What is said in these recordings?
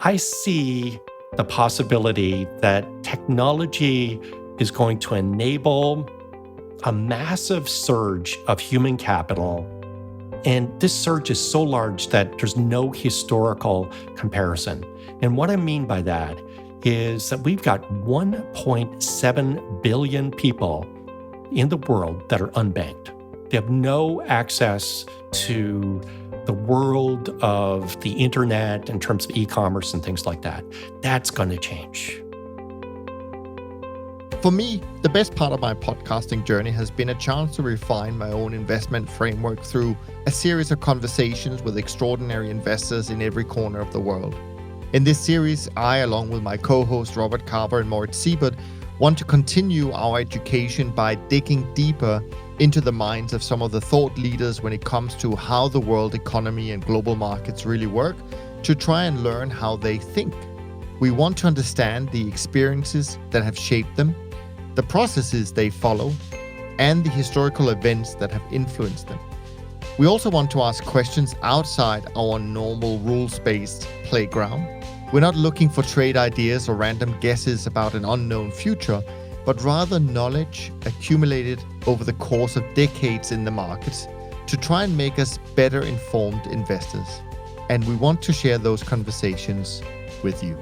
I see the possibility that technology is going to enable a massive surge of human capital. And this surge is so large that there's no historical comparison. And what I mean by that is that we've got 1.7 billion people in the world that are unbanked. They have no access to the world of the internet in terms of e-commerce and things like that. That's going to change. For me, the best part of my podcasting journey has been a chance to refine my own investment framework through a series of conversations with extraordinary investors in every corner of the world. In this series, I, along with my co-hosts Robert Carver and Moritz Siebert, want to continue our education by digging deeper into the minds of some of the thought leaders when it comes to how the world economy and global markets really work, to try and learn how they think. We want to understand the experiences that have shaped them, the processes they follow, and the historical events that have influenced them. We also want to ask questions outside our normal rules-based playground. We're not looking for trade ideas or random guesses about an unknown future, but rather knowledge accumulated over the course of decades in the markets to try and make us better informed investors. And we want to share those conversations with you.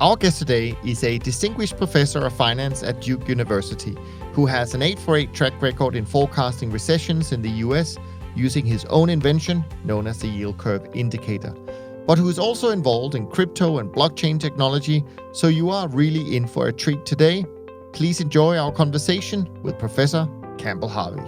Our guest today is a distinguished professor of finance at Duke University who has an 8-for-8 track record in forecasting recessions in the US using his own invention known as the yield curve indicator, but who is also involved in crypto and blockchain technology, so you are really in for a treat today. Please enjoy our conversation with Professor Campbell Harvey.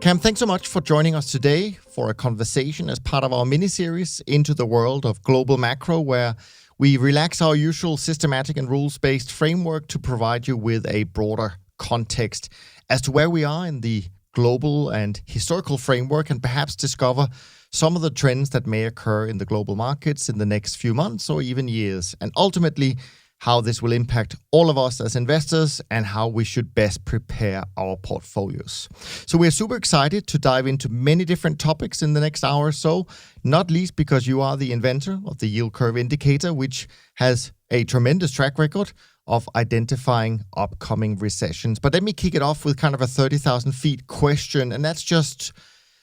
Cam, thanks so much for joining us today for a conversation as part of our mini-series Into the World of Global Macro, where we relax our usual systematic and rules-based framework to provide you with a broader context as to where we are in the global and historical framework, and perhaps discover some of the trends that may occur in the global markets in the next few months or even years, and ultimately how this will impact all of us as investors and how we should best prepare our portfolios. So we're super excited to dive into many different topics in the next hour or so, not least because you are the inventor of the yield curve indicator, which has a tremendous track record of identifying upcoming recessions. But let me kick it off with kind of a 30,000 feet question, and that's just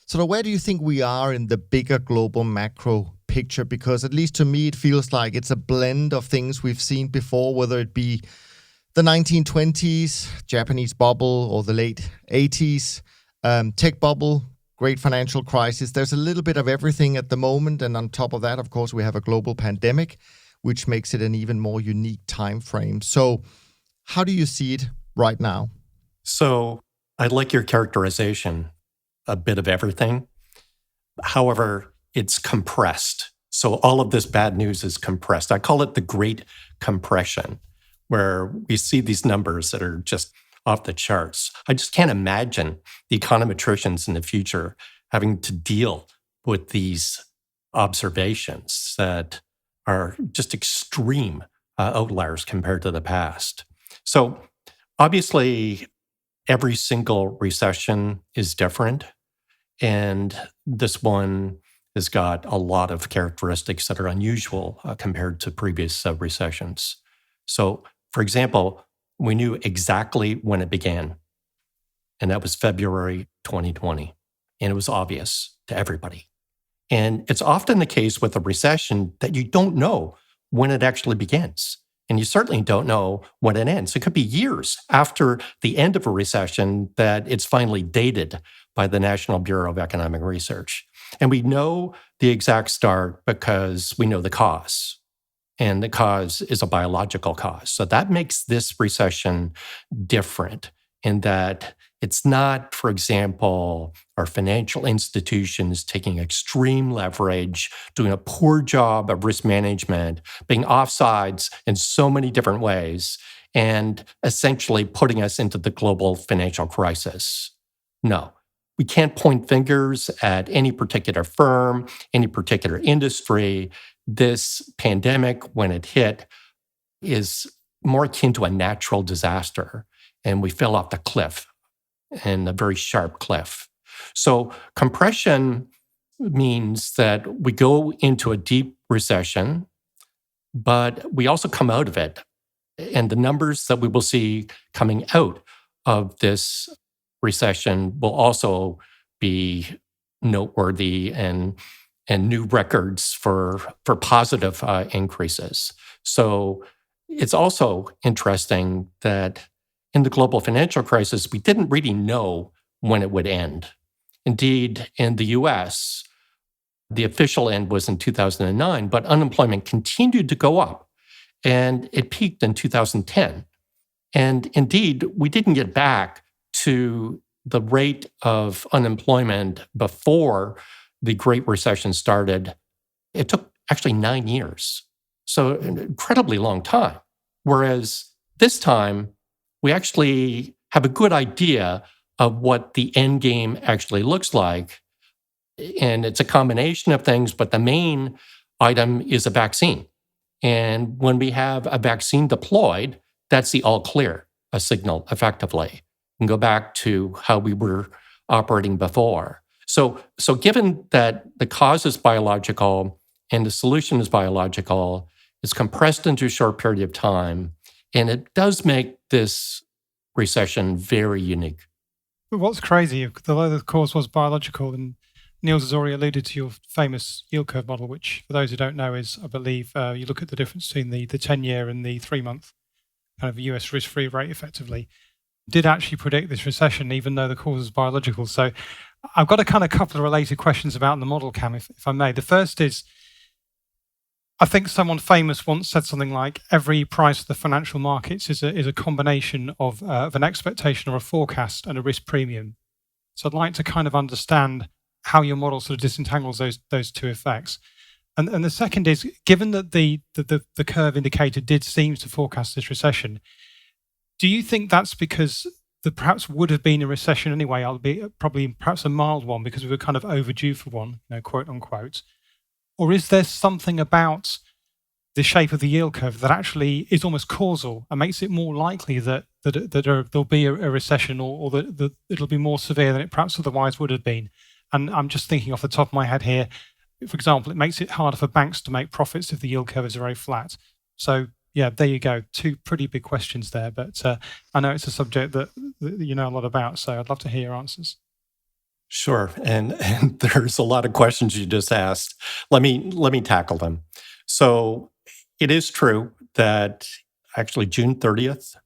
sort of where do you think we are in the bigger global macro picture? Because at least to me, it feels like it's a blend of things we've seen before, whether it be the 1920s, Japanese bubble, or the late 80s, tech bubble, great financial crisis. There's a little bit of everything at the moment. And on top of that, of course, we have a global pandemic, which makes it an even more unique time frame. So how do you see it right now? So I like your characterization, a bit of everything. However, it's compressed. So all of this bad news is compressed. I call it the Great Compression, where we see these numbers that are just off the charts. I just can't imagine the econometricians in the future having to deal with these observations that are just extreme outliers compared to the past. So obviously, every single recession is different. And this one has got a lot of characteristics that are unusual compared to previous recessions. So, for example, we knew exactly when it began, and that was February 2020. And it was obvious to everybody. And it's often the case with a recession that you don't know when it actually begins. And you certainly don't know when it ends. It could be years after the end of a recession that it's finally dated by the National Bureau of Economic Research. And we know the exact start because we know the cause. And the cause is a biological cause. So that makes this recession different in that it's not, for example, our financial institutions taking extreme leverage, doing a poor job of risk management, being offsides in so many different ways, and essentially putting us into the global financial crisis. No, we can't point fingers at any particular firm, any particular industry. This pandemic, when it hit, is more akin to a natural disaster, and we fell off the cliff and a very sharp cliff. So compression means that we go into a deep recession, but we also come out of it. And the numbers that we will see coming out of this recession will also be noteworthy and new records for positive increases. So it's also interesting that in the global financial crisis, we didn't really know when it would end. Indeed, in the US, the official end was in 2009, but unemployment continued to go up, and it peaked in 2010. And indeed, we didn't get back to the rate of unemployment before the Great Recession started. It took actually 9 years. So an incredibly long time. Whereas this time, we actually have a good idea of what the end game actually looks like. And it's a combination of things, but the main item is a vaccine. And when we have a vaccine deployed, that's the all clear, a signal effectively. And go back to how we were operating before. So given that the cause is biological and the solution is biological, it's compressed into a short period of time, and it does make this recession very unique. But what's crazy, although the cause was biological, and Niels has already alluded to your famous yield curve model, which for those who don't know is, I believe, you look at the difference between the 10-year and the 3-month kind of US risk-free rate effectively, did actually predict this recession, even though the cause is biological. So I've got a kind of couple of related questions about the model, Cam, if I may. The first is, I think someone famous once said something like, every price of the financial markets is a combination of an expectation or a forecast and a risk premium. So I'd like to kind of understand how your model sort of disentangles those two effects. And the second is, given that the curve indicator did seem to forecast this recession, do you think that's because there perhaps would have been a recession anyway, albeit probably perhaps a mild one, because we were kind of overdue for one, quote unquote? Or is there something about the shape of the yield curve that actually is almost causal and makes it more likely that there'll be a recession, or that it'll be more severe than it perhaps otherwise would have been? And I'm just thinking off the top of my head here, for example, it makes it harder for banks to make profits if the yield curve is very flat. So yeah, there you go. Two pretty big questions there, but I know it's a subject that you know a lot about, so I'd love to hear your answers. Sure, and there's a lot of questions you just asked. Let me tackle them. So it is true that actually June 30th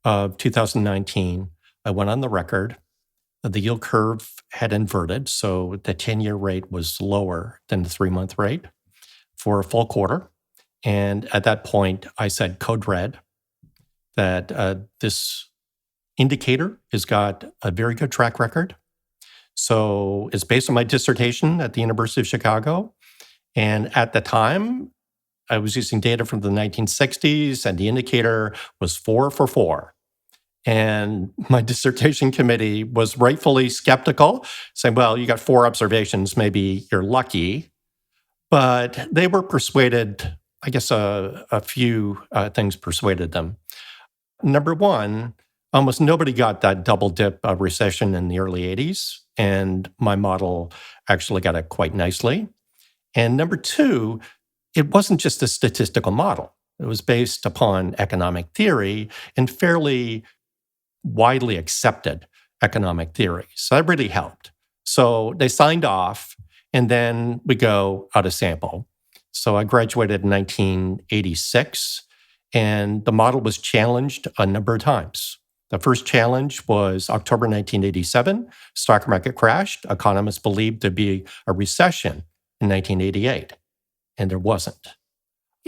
of 2019, I went on the record. The yield curve had inverted, so the 10-year rate was lower than the 3-month rate for a full quarter. And at that point, I said code red, that this indicator has got a very good track record. So it's based on my dissertation at the University of Chicago. And at the time, I was using data from the 1960s, and the indicator was 4 for 4. And my dissertation committee was rightfully skeptical, saying, well, you got 4 observations, maybe you're lucky. But they were persuaded, I guess a few things persuaded them. Number one, almost nobody got that double dip recession in the early 80s, and my model actually got it quite nicely. And number two, it wasn't just a statistical model. It was based upon economic theory and fairly widely accepted economic theory. So that really helped. So they signed off, and then we go out of sample. So I graduated in 1986, and the model was challenged a number of times. The first challenge was October 1987. Stock market crashed. Economists believed there'd be a recession in 1988, and there wasn't.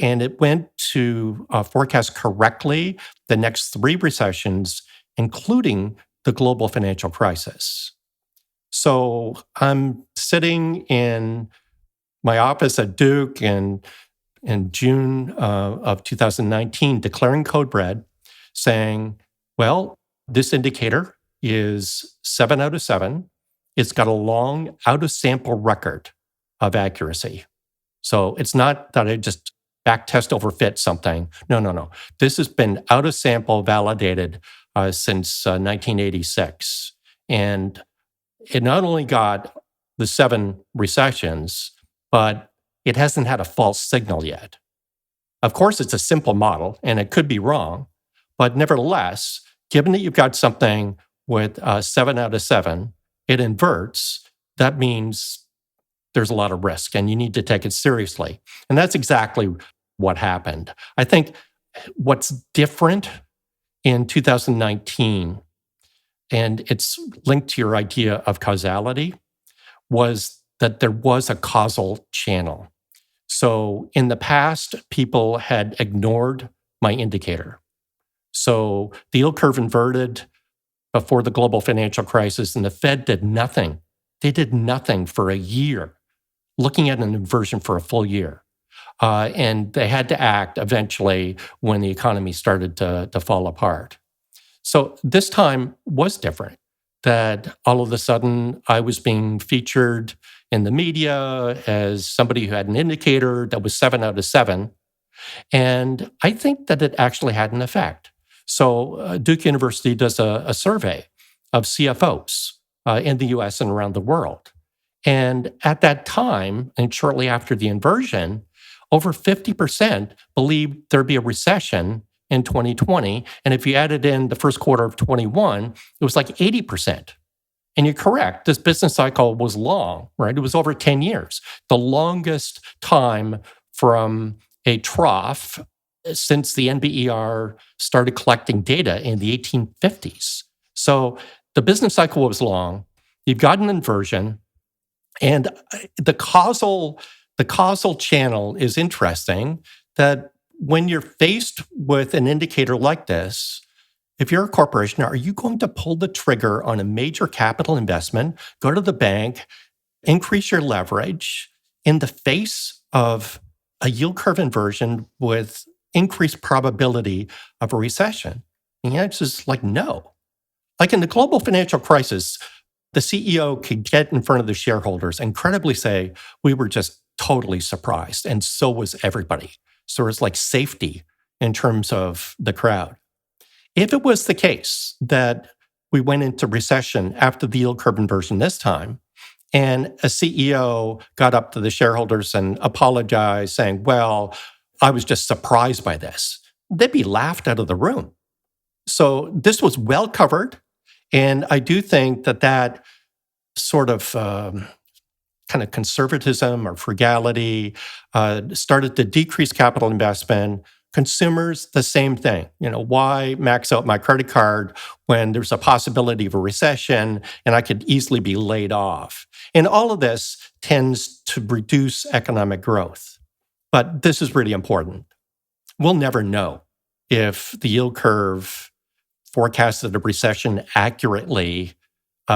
And it went to forecast correctly the next 3 recessions, including the global financial crisis. So I'm sitting in my office at Duke in June of 2019, declaring code red, saying, well, this indicator is 7 out of 7. It's got a long out-of-sample record of accuracy. So it's not that I just backtest overfit something. No. This has been out-of-sample validated since 1986. And it not only got the 7 recessions, but it hasn't had a false signal yet. Of course, it's a simple model and it could be wrong, but nevertheless, given that you've got something with 7 out of 7, it inverts, that means there's a lot of risk and you need to take it seriously. And that's exactly what happened. I think what's different in 2019, and it's linked to your idea of causality, was that there was a causal channel. So in the past, people had ignored my indicator. So the yield curve inverted before the global financial crisis, and the Fed did nothing. They did nothing for a year, looking at an inversion for a full year. And they had to act eventually when the economy started to fall apart. So this time was different, that all of a sudden I was being featured in the media as somebody who had an indicator that was 7 out of 7. And I think that it actually had an effect. So Duke University does a survey of CFOs in the US and around the world. And at that time, and shortly after the inversion, over 50% believed there'd be a recession in 2020. And if you added in the first quarter of 21, it was like 80%. And you're correct, this business cycle was long, right? It was over 10 years, the longest time from a trough since the NBER started collecting data in the 1850s. So the business cycle was long. You've got an inversion, and the causal channel is interesting, that when you're faced with an indicator like this, if you're a corporation, are you going to pull the trigger on a major capital investment, go to the bank, increase your leverage in the face of a yield curve inversion with increased probability of a recession? And the answer is like, no. Like in the global financial crisis, the CEO could get in front of the shareholders and credibly say, we were just totally surprised. And so was everybody. So it's like safety in terms of the crowd. If it was the case that we went into recession after the yield curve inversion this time, and a CEO got up to the shareholders and apologized, saying, well, I was just surprised by this, they'd be laughed out of the room. So this was well covered. And I do think that sort of kind of conservatism or frugality started to decrease capital investment. Consumers, the same thing. Why max out my credit card when there's a possibility of a recession and I could easily be laid off? And all of this tends to reduce economic growth. But this is really important. We'll never know if the yield curve forecasted a recession accurately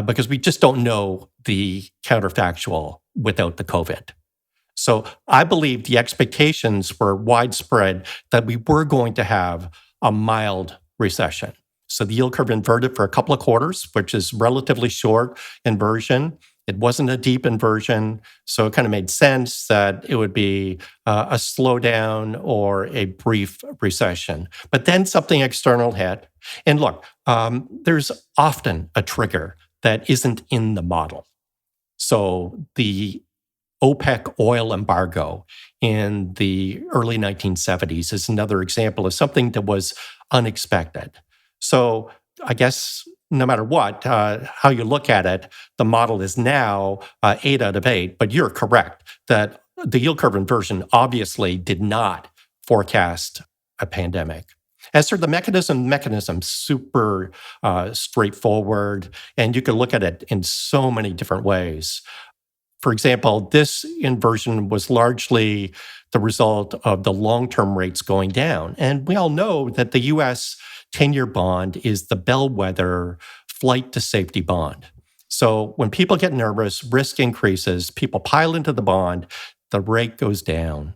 because we just don't know the counterfactual without the COVID. So I believe the expectations were widespread that we were going to have a mild recession. So the yield curve inverted for a couple of quarters, which is relatively short inversion. It wasn't a deep inversion. So it kind of made sense that it would be a slowdown or a brief recession. But then something external hit. And look, there's often a trigger that isn't in the model. So the OPEC oil embargo in the early 1970s is another example of something that was unexpected. So I guess no matter what, how you look at it, the model is now 8 out of 8, but you're correct that the yield curve inversion obviously did not forecast a pandemic. As for the mechanism, super straightforward, and you can look at it in so many different ways. For example, this inversion was largely the result of the long-term rates going down. And we all know that the U.S. 10-year bond is the bellwether flight to safety bond. So when people get nervous, risk increases, people pile into the bond, the rate goes down.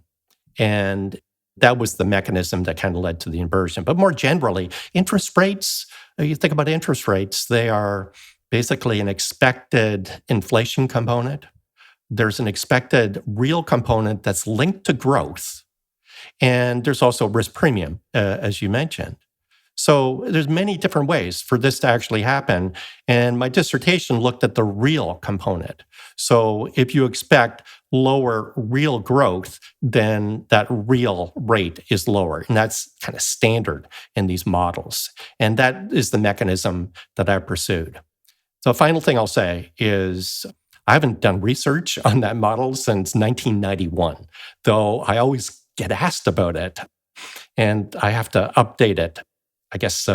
And that was the mechanism that kind of led to the inversion. But more generally, interest rates, you think about interest rates, they are basically an expected inflation component. There's an expected real component that's linked to growth. And there's also risk premium, as you mentioned. So there's many different ways for this to actually happen. And my dissertation looked at the real component. So if you expect lower real growth, then that real rate is lower. And that's kind of standard in these models. And that is the mechanism that I pursued. So the final thing I'll say is I haven't done research on that model since 1991, though I always get asked about it. And I have to update it, I guess,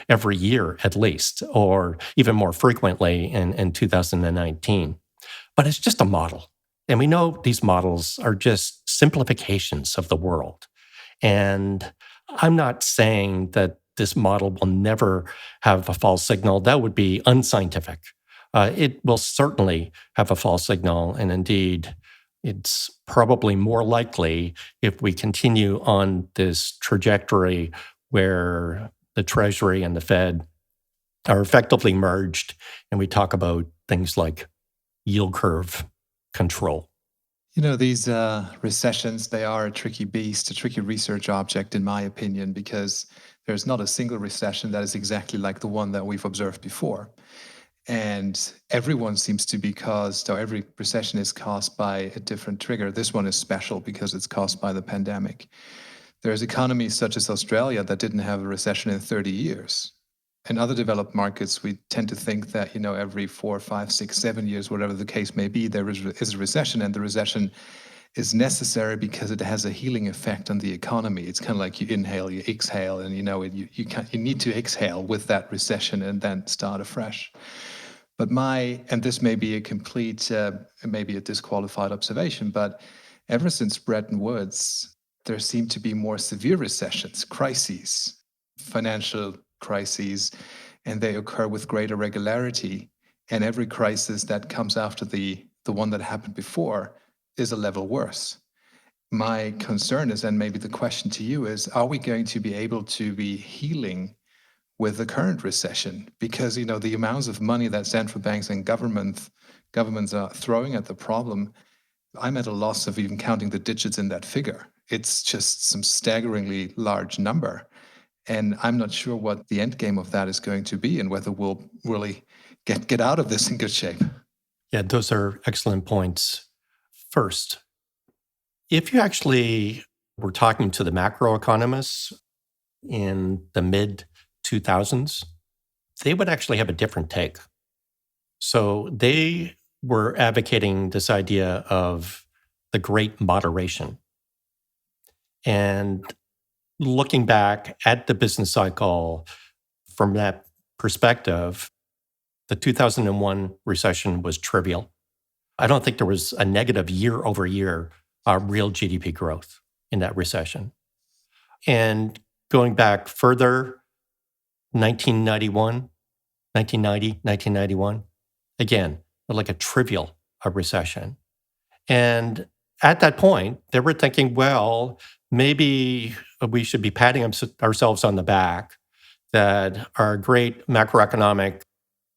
every year at least, or even more frequently in 2019. But it's just a model. And we know these models are just simplifications of the world. And I'm not saying that this model will never have a false signal. That would be unscientific. It will certainly have a false signal. And indeed, it's probably more likely if we continue on this trajectory where the Treasury and the Fed are effectively merged, and we talk about things like yield curve control. These recessions, they are a tricky beast, a tricky research object, in my opinion, because there's not a single recession that is exactly like the one that we've observed before. And everyone seems to be caused, or every recession is caused by a different trigger. This one is special because it's caused by the pandemic. There's economies such as Australia that didn't have a recession in 30 years. In other developed markets, we tend to think that, every 4, 5, 6, 7 years, whatever the case may be, there is a recession, and the recession is necessary because it has a healing effect on the economy. It's kind of like you inhale, you exhale, and you need to exhale with that recession and then start afresh. But and this may be a complete, maybe a disqualified observation, but ever since Bretton Woods, there seem to be more severe recessions, crises, financial crises, and they occur with greater regularity. And every crisis that comes after the one that happened before is a level worse. My concern is, and maybe the question to you is, are we going to be able to be healing with the current recession? Because, the amounts of money that central banks and governments are throwing at the problem, I'm at a loss of even counting the digits in that figure. It's just some staggeringly large number. And I'm not sure what the end game of that is going to be and whether we'll really get out of this in good shape. Yeah, those are excellent points. First, if you actually were talking to the macroeconomists in the mid-2000s, they would actually have a different take. So they were advocating this idea of the great moderation. And looking back at the business cycle from that perspective, the 2001 recession was trivial. I don't think there was a negative year over year real GDP growth in that recession. And going back further, 1991, 1990, 1991, again, like a trivial recession. And at that point, they were thinking, well, maybe we should be patting ourselves on the back that our great macroeconomic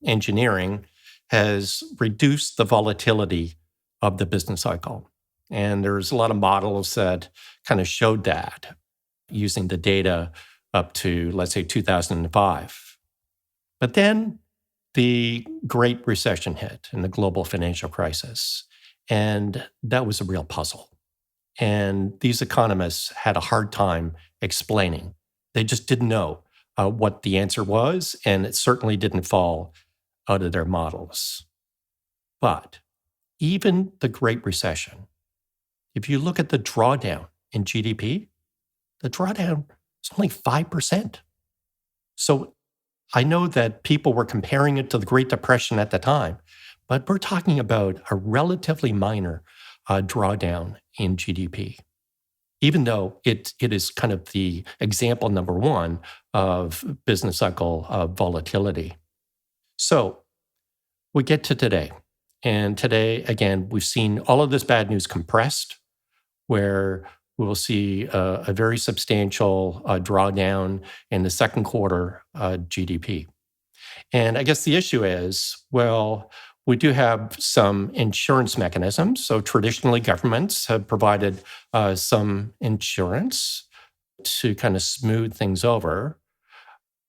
engineering has reduced the volatility of the business cycle. And there's a lot of models that kind of showed that using the data up to, let's say, 2005. But then the Great Recession hit and the global financial crisis. And that was a real puzzle. And these economists had a hard time explaining. They just didn't know what the answer was, and it certainly didn't fall out of their models. But even the Great Recession, if you look at the drawdown in GDP, the drawdown is only 5%. So I know that people were comparing it to the Great Depression at the time, but we're talking about a relatively minor drawdown in GDP, even though it is kind of the example number one of business cycle volatility. So we get to today. And today, again, we've seen all of this bad news compressed, where we'll see a very substantial drawdown in the second quarter GDP. And I guess the issue is, well, we do have some insurance mechanisms. So traditionally, governments have provided some insurance to kind of smooth things over.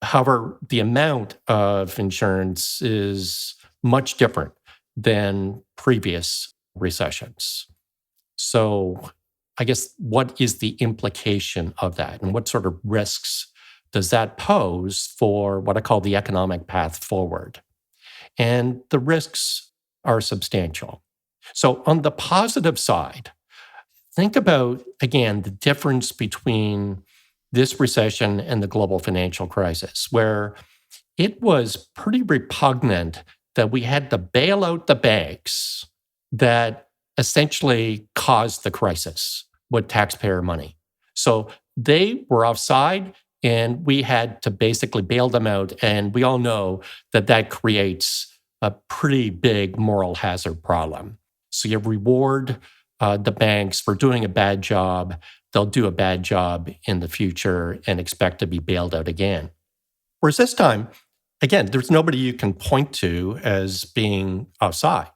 However, the amount of insurance is much different than previous recessions. So I guess what is the implication of that, and what sort of risks does that pose for what I call the economic path forward? And the risks are substantial. So on the positive side, think about, again, the difference between this recession and the global financial crisis, where it was pretty repugnant that we had to bail out the banks that essentially caused the crisis with taxpayer money. So they were offside, and we had to basically bail them out. And we all know that that creates a pretty big moral hazard problem. So you reward the banks for doing a bad job. They'll do a bad job in the future and expect to be bailed out again. Whereas this time, again, there's nobody you can point to as being offside.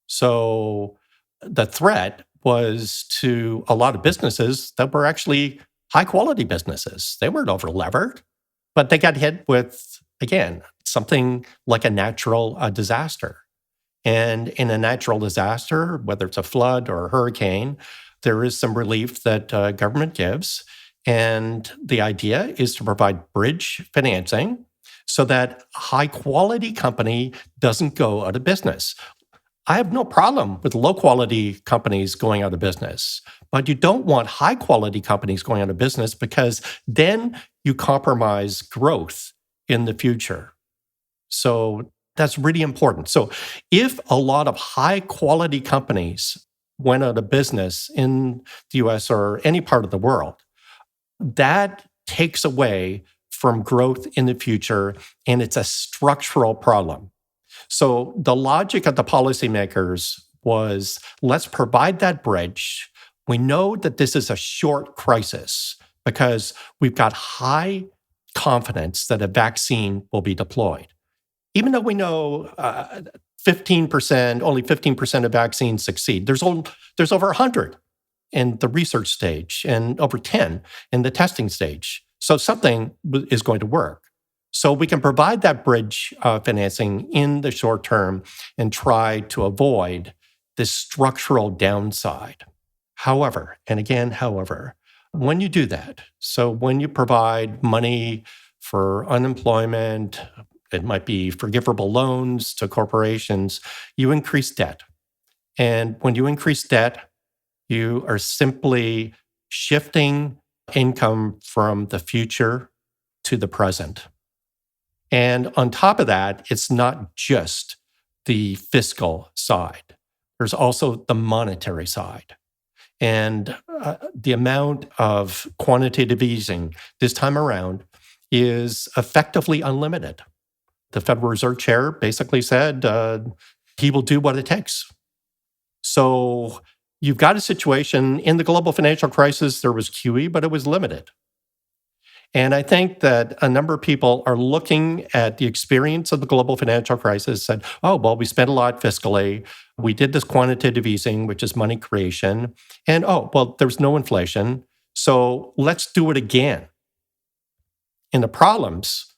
So the threat was to a lot of businesses that were actually high-quality businesses. They weren't over-levered, but they got hit with, again, something like a natural disaster. And in a natural disaster, whether it's a flood or a hurricane, there is some relief that government gives. And the idea is to provide bridge financing so that a high-quality company doesn't go out of business. I have no problem with low-quality companies going out of business, but you don't want high-quality companies going out of business, because then you compromise growth in the future. So that's really important. So if a lot of high-quality companies went out of business in the US or any part of the world, that takes away from growth in the future, and it's a structural problem. So the logic of the policymakers was, let's provide that bridge. We know that this is a short crisis because we've got high confidence that a vaccine will be deployed. Even though we know 15%, only 15% of vaccines succeed, there's over 100 in the research stage and over 10 in the testing stage. So something is going to work. So we can provide that bridge financing in the short term and try to avoid this structural downside. However, when you do that, so when you provide money for unemployment, it might be forgivable loans to corporations, you increase debt. And when you increase debt, you are simply shifting income from the future to the present. And on top of that, it's not just the fiscal side. There's also the monetary side. And the amount of quantitative easing this time around is effectively unlimited. The Federal Reserve Chair basically said he will do what it takes. So you've got a situation in the global financial crisis, there was QE, but it was limited. And I think that a number of people are looking at the experience of the global financial crisis and said, oh, well, we spent a lot fiscally. We did this quantitative easing, which is money creation. And, oh, well, there's no inflation. So let's do it again. And the problems,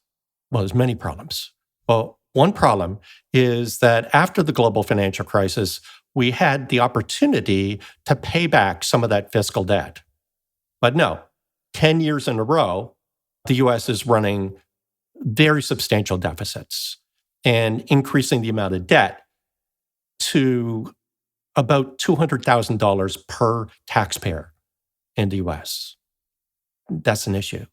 well, there's many problems. Well, one problem is that after the global financial crisis, we had the opportunity to pay back some of that fiscal debt. But no, 10 years in a row, the US is running very substantial deficits and increasing the amount of debt to about $200,000 per taxpayer in the US. That's an issue.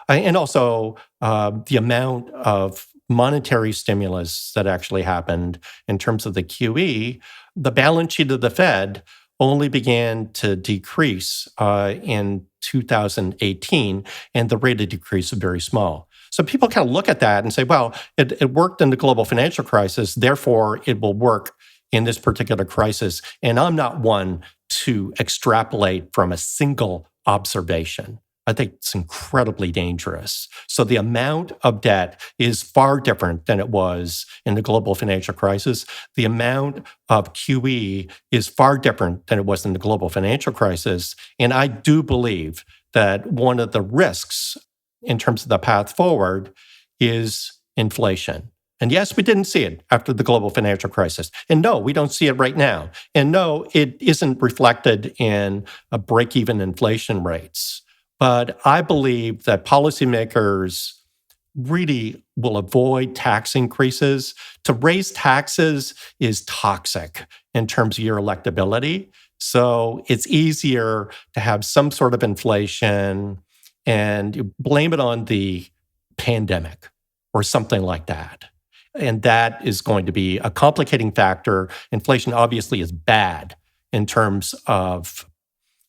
And also the amount of monetary stimulus that actually happened in terms of the QE, the balance sheet of the Fed only began to decrease in 2018, and the rate of decrease is very small. So people kind of look at that and say, well, it worked in the global financial crisis, therefore it will work in this particular crisis. And I'm not one to extrapolate from a single observation. I think it's incredibly dangerous. So the amount of debt is far different than it was in the global financial crisis. The amount of QE is far different than it was in the global financial crisis. And I do believe that one of the risks in terms of the path forward is inflation. And yes, we didn't see it after the global financial crisis. And no, we don't see it right now. And no, it isn't reflected in a break-even inflation rates. But I believe that policymakers really will avoid tax increases. To raise taxes is toxic in terms of your electability. So it's easier to have some sort of inflation and you blame it on the pandemic or something like that. And that is going to be a complicating factor. Inflation obviously is bad in terms of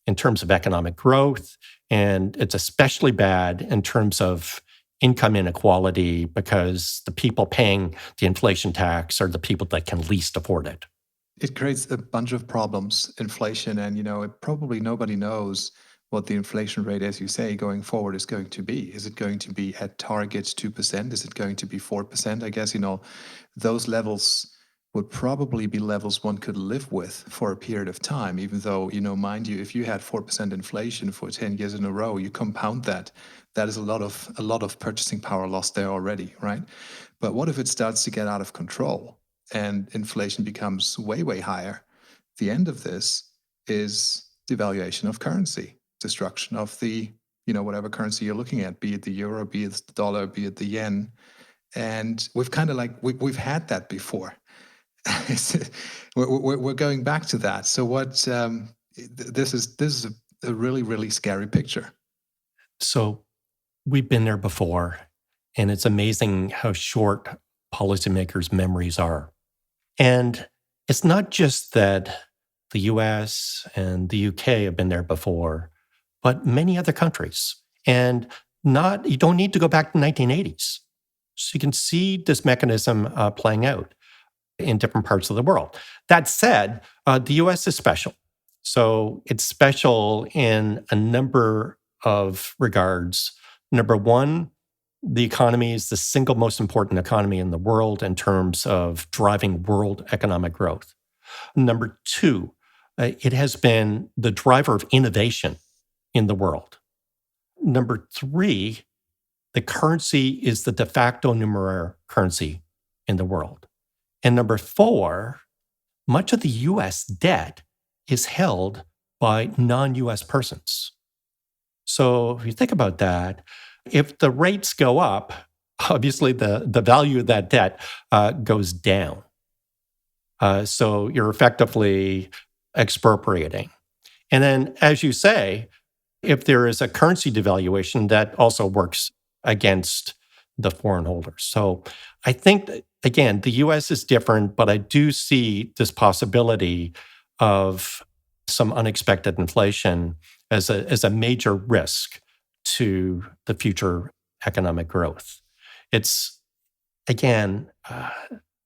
economic growth, and it's especially bad in terms of income inequality because the people paying the inflation tax are the people that can least afford it. It creates a bunch of problems, inflation, and probably nobody knows what the inflation rate, as you say, going forward is going to be. Is it going to be at target 2%? Is it going to be 4%? I guess, those levels would probably be levels one could live with for a period of time, even though, mind you, if you had 4% inflation for 10 years in a row, you compound that. That is a lot of purchasing power lost there already, right? But what if it starts to get out of control and inflation becomes way, way higher? The end of this is devaluation of currency, destruction of the, whatever currency you're looking at, be it the euro, be it the dollar, be it the yen. And we've kind of we've had that before. we're going back to that. So this is a really, really scary picture. So we've been there before, and it's amazing how short policymakers' memories are. And it's not just that the US and the UK have been there before, but many other countries. And you don't need to go back to the 1980s. So you can see this mechanism playing out in different parts of the world. That said, the US is special. So it's special in a number of regards. Number one, the economy is the single most important economy in the world in terms of driving world economic growth. Number two, it has been the driver of innovation in the world. Number three, the currency is the de facto numeraire currency in the world. And number four, much of the US debt is held by non-US persons. So if you think about that, if the rates go up, obviously the value of that debt goes down. So you're effectively expropriating. And then, as you say, if there is a currency devaluation, that also works against the foreign holders. So I think, that, again, the US is different, but I do see this possibility of some unexpected inflation as a major risk to the future economic growth. It's, again,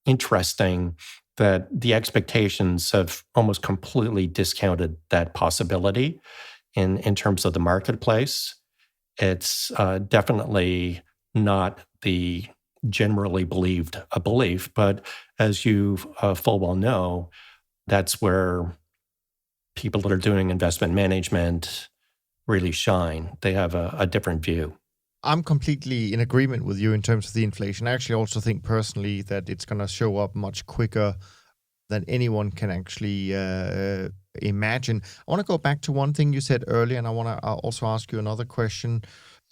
interesting that the expectations have almost completely discounted that possibility in terms of the marketplace. It's definitely not the generally believed a belief, but as you full well know, that's where people that are doing investment management really shine. They have a different view. I'm completely in agreement with you in terms of the inflation. I actually also think personally that it's going to show up much quicker than anyone can actually imagine. I want to go back to one thing you said earlier, and I want to also ask you another question.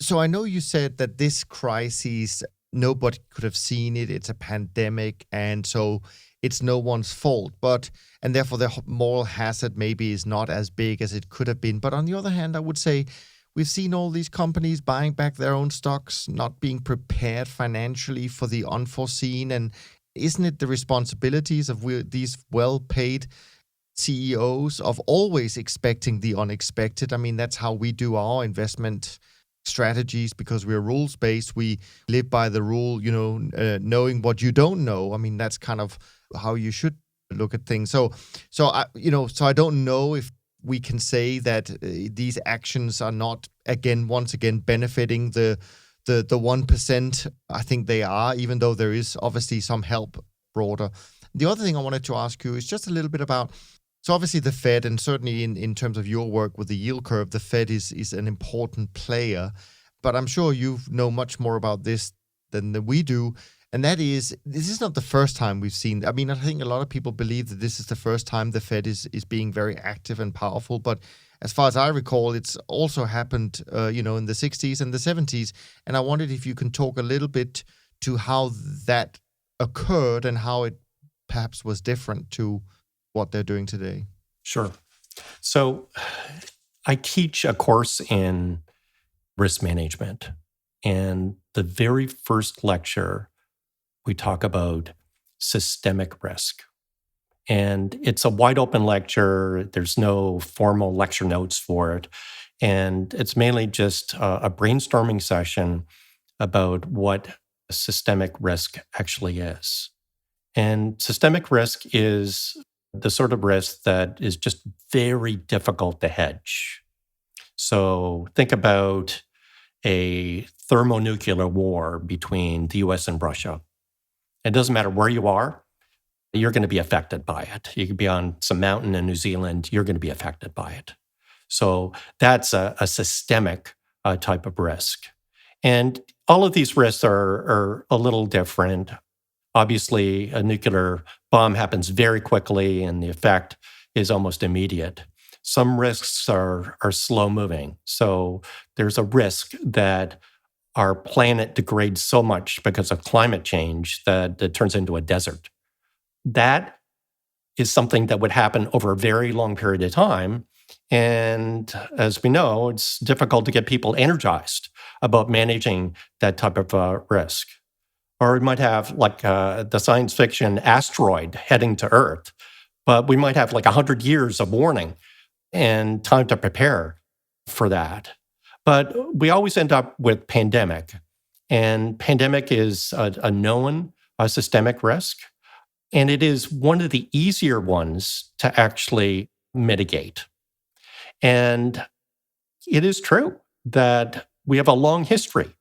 So I know you said that this crisis, nobody could have seen it. It's a pandemic, and so it's no one's fault. And therefore the moral hazard maybe is not as big as it could have been. But on the other hand, I would say we've seen all these companies buying back their own stocks, not being prepared financially for the unforeseen. And isn't it the responsibilities of these well-paid CEOs of always expecting the unexpected? I mean, that's how we do our investment strategies because we're rules-based. We live by the rule, knowing what you don't know. I mean, that's kind of how you should look at things. So I don't know if we can say that these actions are not once again benefiting the 1%. I think they are, even though there is obviously some help broader. The other thing I wanted to ask you is just a little bit about, so obviously the Fed, and certainly in terms of your work with the yield curve, the Fed is an important player, but I'm sure you know much more about this than we do. And that is, this is not the first time we've seen. I mean, I think a lot of people believe that this is the first time the Fed is being very active and powerful. But as far as I recall, it's also happened, in the 60s and the 70s. And I wondered if you can talk a little bit to how that occurred and how it perhaps was different to what they're doing today. Sure. So I teach a course in risk management. And the very first lecture, we talk about systemic risk. And it's a wide open lecture. There's no formal lecture notes for it. And it's mainly just a brainstorming session about what systemic risk actually is. And systemic risk is the sort of risk that is just very difficult to hedge. So think about a thermonuclear war between the US and Russia. It doesn't matter where you are, you're going to be affected by it. You could be on some mountain in New Zealand, you're going to be affected by it. So that's a systemic type of risk. And all of these risks are a little different. Obviously, a nuclear bomb happens very quickly and the effect is almost immediate. Some risks are slow moving. So there's a risk that our planet degrades so much because of climate change that it turns into a desert. That is something that would happen over a very long period of time. And as we know, it's difficult to get people energized about managing that type of risk. Or we might have like the science fiction asteroid heading to Earth, but we might have like 100 years of warning and time to prepare for that. But we always end up with pandemic. And pandemic is a known systemic risk. And it is one of the easier ones to actually mitigate. And it is true that we have a long history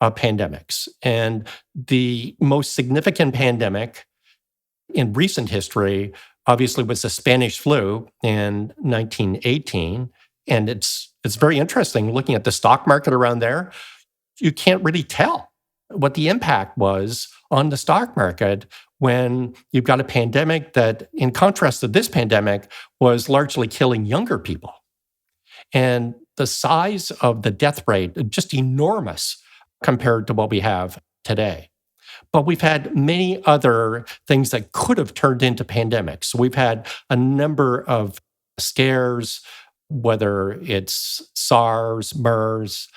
of pandemics. And the most significant pandemic in recent history, obviously, was the Spanish flu in 1918. And it's very interesting looking at the stock market around there. You can't really tell what the impact was on the stock market when you've got a pandemic that, in contrast to this pandemic, was largely killing younger people. And the size of the death rate, just enormous compared to what we have today. But we've had many other things that could have turned into pandemics. We've had a number of scares, whether it's SARS, MERS,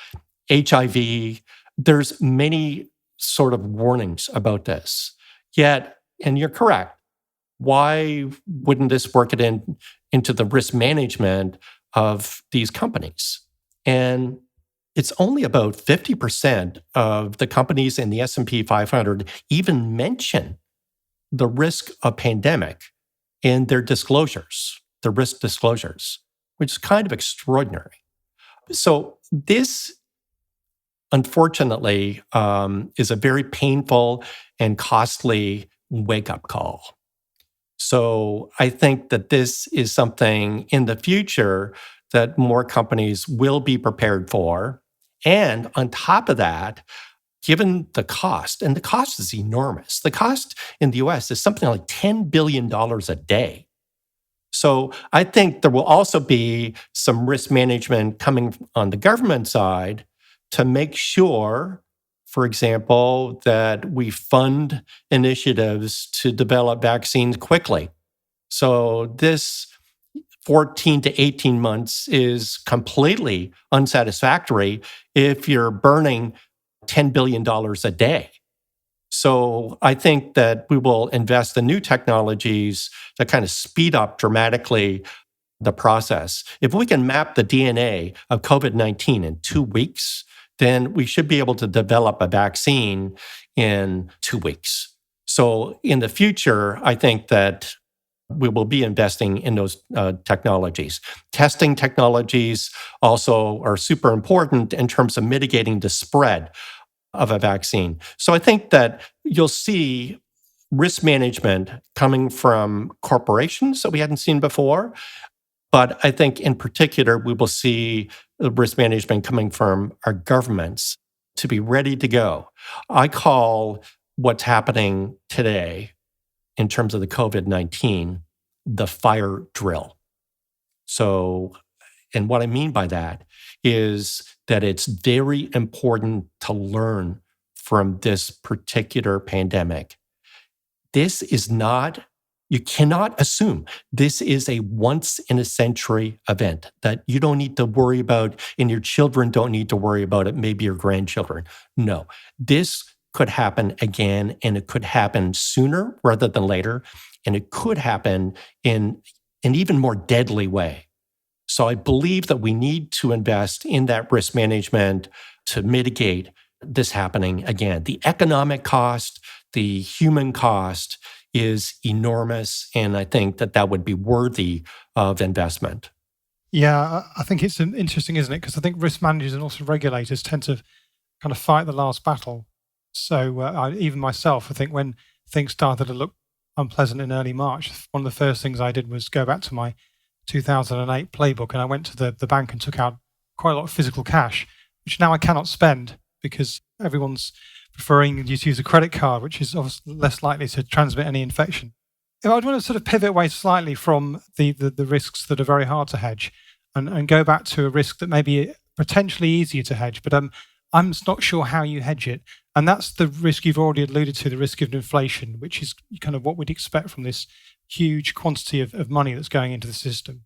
HIV. There's many sort of warnings about this. Yet, and you're correct, why wouldn't this work it into the risk management of these companies? And it's only about 50% of the companies in the S&P 500 even mention the risk of pandemic in their disclosures, the risk disclosures, which is kind of extraordinary. So this, unfortunately, is a very painful and costly wake-up call. So I think that this is something in the future that more companies will be prepared for. And on top of that, given the cost, and the cost is enormous. The cost in the US is something like $10 billion a day. So I think there will also be some risk management coming on the government side to make sure, for example, that we fund initiatives to develop vaccines quickly. So this 14 to 18 months is completely unsatisfactory if you're burning $10 billion a day. So I think that we will invest in new technologies that kind of speed up dramatically the process. If we can map the DNA of COVID-19 in 2 weeks, then we should be able to develop a vaccine in 2 weeks. So in the future, I think that we will be investing in those technologies. Testing technologies also are super important in terms of mitigating the spread of a vaccine. So I think that you'll see risk management coming from corporations that we hadn't seen before. But I think in particular, we will see risk management coming from our governments to be ready to go. I call what's happening today in terms of the COVID-19 the fire drill. So, and what I mean by that is that it's very important to learn from this particular pandemic. This is not, you cannot assume this is a once in a century event that you don't need to worry about and your children don't need to worry about it, maybe your grandchildren. No, this could happen again, and it could happen sooner rather than later, and it could happen in an even more deadly way. So I believe that we need to invest in that risk management to mitigate this happening again. The economic cost, the human cost is enormous, and I think that that would be worthy of investment. Yeah, I think it's interesting, isn't it? Because I think risk managers and also regulators tend to kind of fight the last battle. So even myself, I think when things started to look unpleasant in early March, one of the first things I did was go back to my 2008 playbook, and I went to the bank and took out quite a lot of physical cash, which now I cannot spend because everyone's preferring you to use a credit card, which is obviously less likely to transmit any infection. If I'd want to sort of pivot away slightly from the risks that are very hard to hedge and go back to a risk that may be potentially easier to hedge, but I'm not sure how you hedge it. And that's the risk you've already alluded to, the risk of inflation, which is kind of what we'd expect from this huge quantity of money that's going into the system.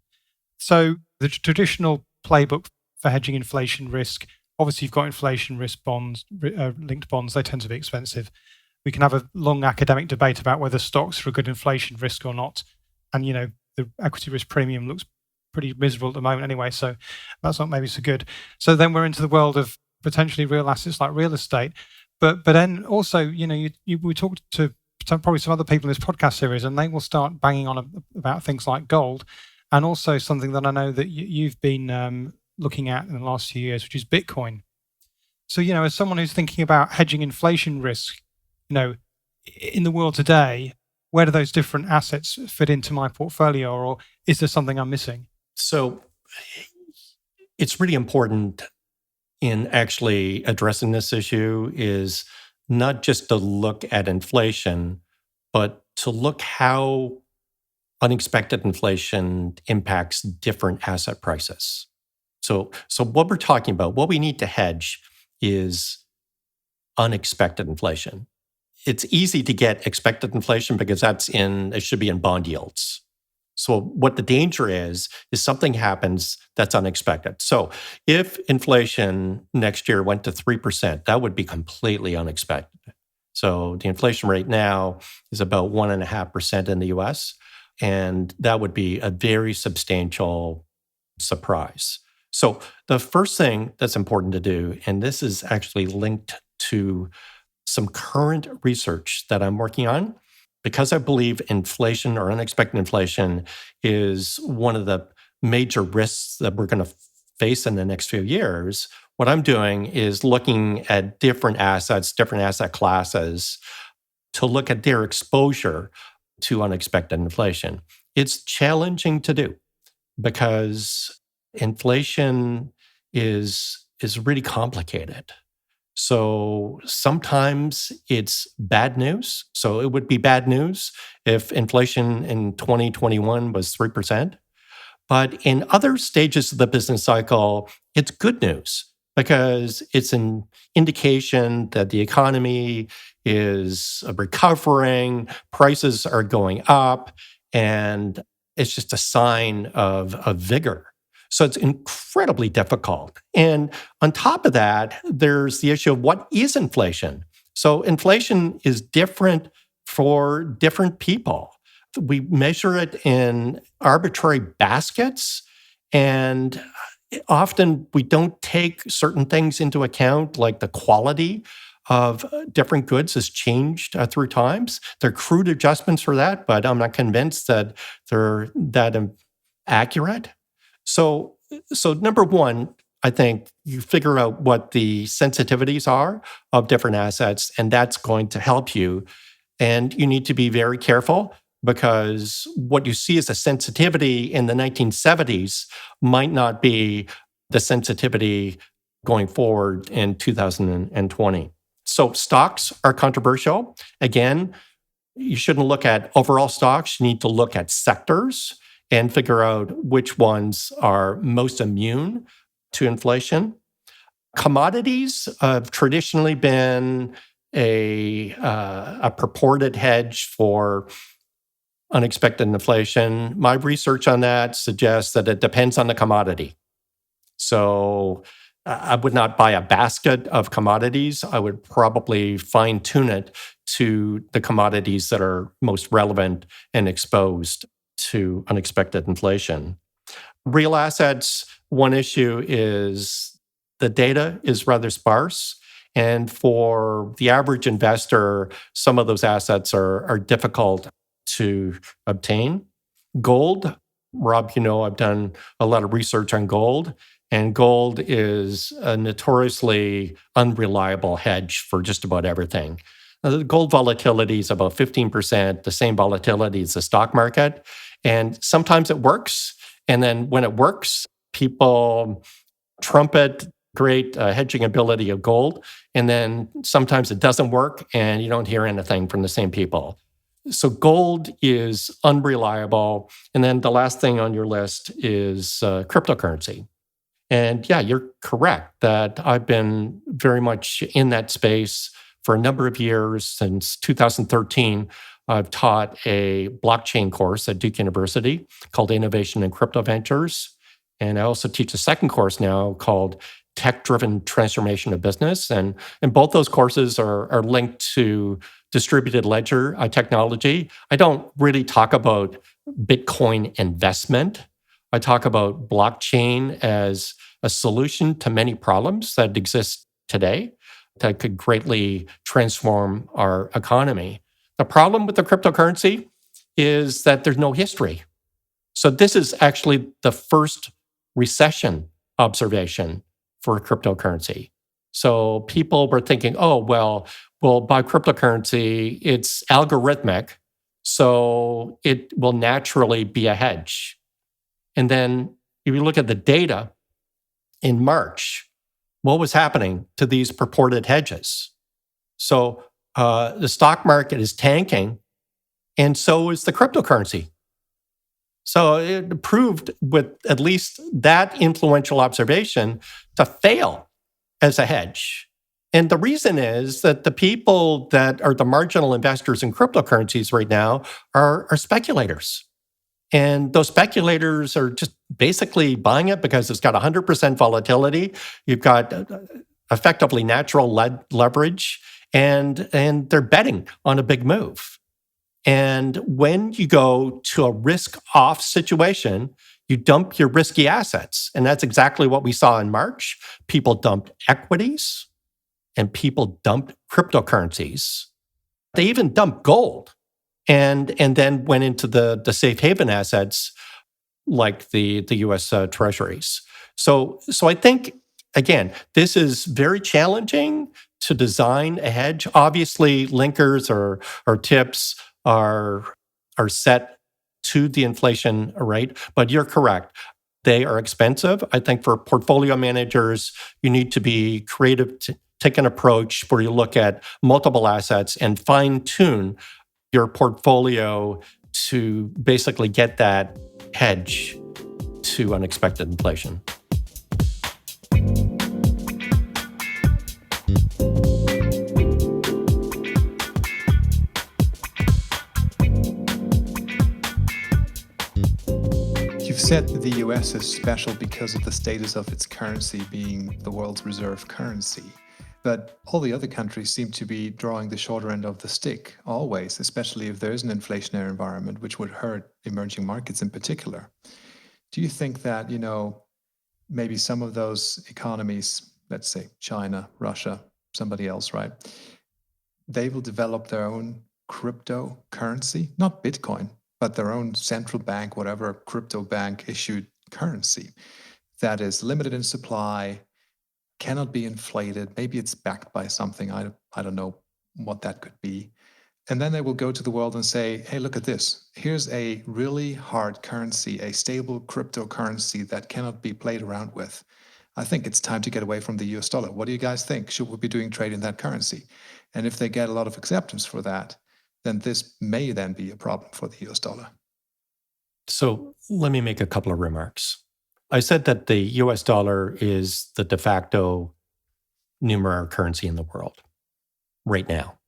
So the traditional playbook for hedging inflation risk, obviously you've got inflation risk bonds, linked bonds, they tend to be expensive. We can have a long academic debate about whether stocks are a good inflation risk or not. And, the equity risk premium looks pretty miserable at the moment anyway, so that's not maybe so good. So then we're into the world of potentially real assets like real estate. But then also, we talked to probably some other people in this podcast series, and they will start banging on about things like gold, and also something that I know that you've been looking at in the last few years, which is Bitcoin. So, as someone who's thinking about hedging inflation risk, in the world today, where do those different assets fit into my portfolio, or is there something I'm missing? So it's really important in actually addressing this issue is not just to look at inflation, but to look how unexpected inflation impacts different asset prices. So what we're talking about, what we need to hedge is unexpected inflation. It's easy to get expected inflation because it should be in bond yields. So what the danger is something happens that's unexpected. So if inflation next year went to 3%, that would be completely unexpected. So the inflation rate now is about 1.5% in the US, and that would be a very substantial surprise. So the first thing that's important to do, and this is actually linked to some current research that I'm working on, because I believe inflation or unexpected inflation is one of the major risks that we're going to face in the next few years, what I'm doing is looking at different assets, different asset classes, to look at their exposure to unexpected inflation. It's challenging to do because inflation is really complicated. So sometimes it's bad news. So it would be bad news if inflation in 2021 was 3%. But in other stages of the business cycle, it's good news because it's an indication that the economy is recovering, prices are going up, and it's just a sign of vigor. So it's incredibly difficult. And on top of that, there's the issue of what is inflation? So inflation is different for different people. We measure it in arbitrary baskets, and often we don't take certain things into account, like the quality of different goods has changed through times. There are crude adjustments for that, but I'm not convinced that they're that accurate. So number one, I think you figure out what the sensitivities are of different assets, and that's going to help you. And you need to be very careful because what you see as a sensitivity in the 1970s might not be the sensitivity going forward in 2020. So stocks are controversial. Again, you shouldn't look at overall stocks. You need to look at sectors and figure out which ones are most immune to inflation. Commodities have traditionally been a purported hedge for unexpected inflation. My research on that suggests that it depends on the commodity. So I would not buy a basket of commodities. I would probably fine tune it to the commodities that are most relevant and exposed to unexpected inflation. Real assets, one issue is the data is rather sparse. And for the average investor, some of those assets are difficult to obtain. Gold, Rob, I've done a lot of research on gold. And gold is a notoriously unreliable hedge for just about everything. The gold volatility is about 15%, the same volatility as the stock market. And sometimes it works. And then when it works, people trumpet great hedging ability of gold. And then sometimes it doesn't work and you don't hear anything from the same people. So gold is unreliable. And then the last thing on your list is cryptocurrency. And yeah, you're correct that I've been very much in that space for a number of years. Since 2013, I've taught a blockchain course at Duke University called Innovation in Crypto Ventures. And I also teach a second course now called Tech-Driven Transformation of Business. And both those courses are linked to distributed ledger technology. I don't really talk about Bitcoin investment. I talk about blockchain as a solution to many problems that exist today that could greatly transform our economy. The problem with the cryptocurrency is that there's no history. So this is actually the first recession observation for cryptocurrency. So people were thinking, oh, well, by cryptocurrency, it's algorithmic, so it will naturally be a hedge. And then if you look at the data in March, what was happening to these purported hedges? So the stock market is tanking, and so is the cryptocurrency. So it proved with at least that influential observation to fail as a hedge. And the reason is that the people that are the marginal investors in cryptocurrencies right now are speculators. And those speculators are just basically buying it because it's got 100% volatility. You've got effectively natural leverage, and they're betting on a big move. And when you go to a risk-off situation, you dump your risky assets. And that's exactly what we saw in March. People dumped equities and people dumped cryptocurrencies. They even dumped gold and then went into the safe haven assets like the US treasuries. So I think, again, this is very challenging to design a hedge. Obviously, linkers or tips are set to the inflation rate, but you're correct. They are expensive. I think for portfolio managers, you need to be creative, to take an approach where you look at multiple assets and fine-tune your portfolio to basically get that hedge to unexpected inflation. You've said the US is special because of the status of its currency being the world's reserve currency. But all the other countries seem to be drawing the shorter end of the stick, always, especially if there is an inflationary environment, which would hurt emerging markets in particular. Do you think that, maybe some of those economies, let's say China, Russia, somebody else, right? They will develop their own cryptocurrency, not Bitcoin, but their own central bank, whatever crypto bank issued currency that is limited in supply, cannot be inflated. Maybe it's backed by something. I don't know what that could be. And then they will go to the world and say, hey, look at this. Here's a really hard currency, a stable cryptocurrency that cannot be played around with. I think it's time to get away from the US dollar. What do you guys think? Should we be doing trade in that currency? And if they get a lot of acceptance for that, then this may then be a problem for the US dollar. So let me make a couple of remarks. I said that the US dollar is the de facto numeric currency in the world right now.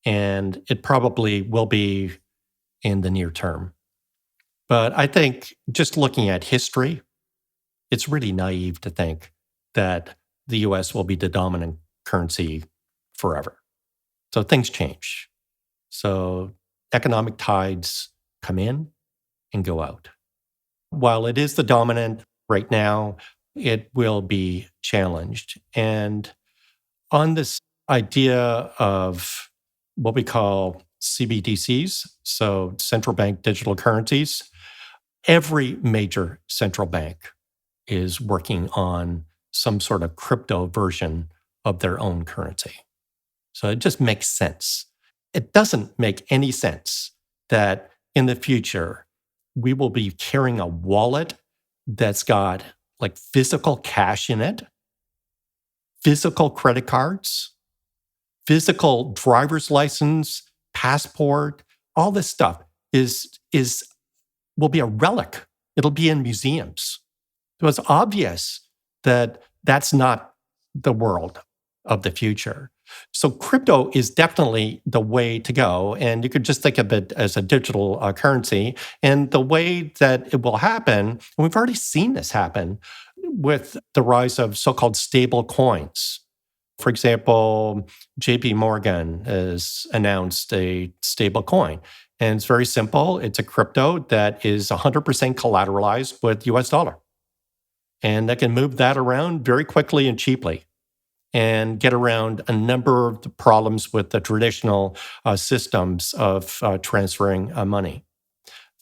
And it probably will be in the near term. But I think just looking at history, it's really naive to think that the US will be the dominant currency forever. So things change. So economic tides come in and go out. While it is the dominant right now, it will be challenged. And on this idea of what we call CBDCs, so central bank digital currencies, every major central bank is working on some sort of crypto version of their own currency. So it just makes sense. It doesn't make any sense that in the future, we will be carrying a wallet that's got like physical cash in it, physical credit cards, physical driver's license, passport, all this stuff will be a relic. It'll be in museums. So it's obvious that that's not the world of the future. So crypto is definitely the way to go. And you could just think of it as a digital currency. And the way that it will happen, and we've already seen this happen with the rise of so-called stable coins. For example, JP Morgan has announced a stable coin. And it's very simple. It's a crypto that is 100% collateralized with US dollar. And they can move that around very quickly and cheaply and get around a number of the problems with the traditional systems of transferring money.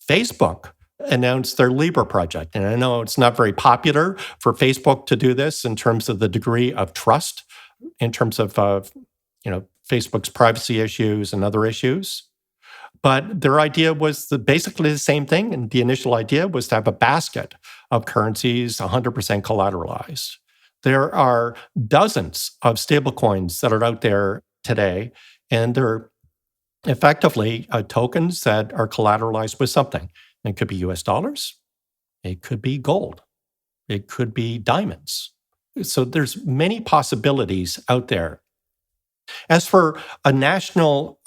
Facebook announced their Libra project. And I know it's not very popular for Facebook to do this in terms of the degree of trust, in terms of Facebook's privacy issues and other issues. But their idea was basically the same thing. And the initial idea was to have a basket of currencies 100% collateralized. There are dozens of stablecoins that are out there today, and they're effectively tokens that are collateralized with something. It could be US dollars. It could be gold. It could be diamonds. So there's many possibilities out there. As for a national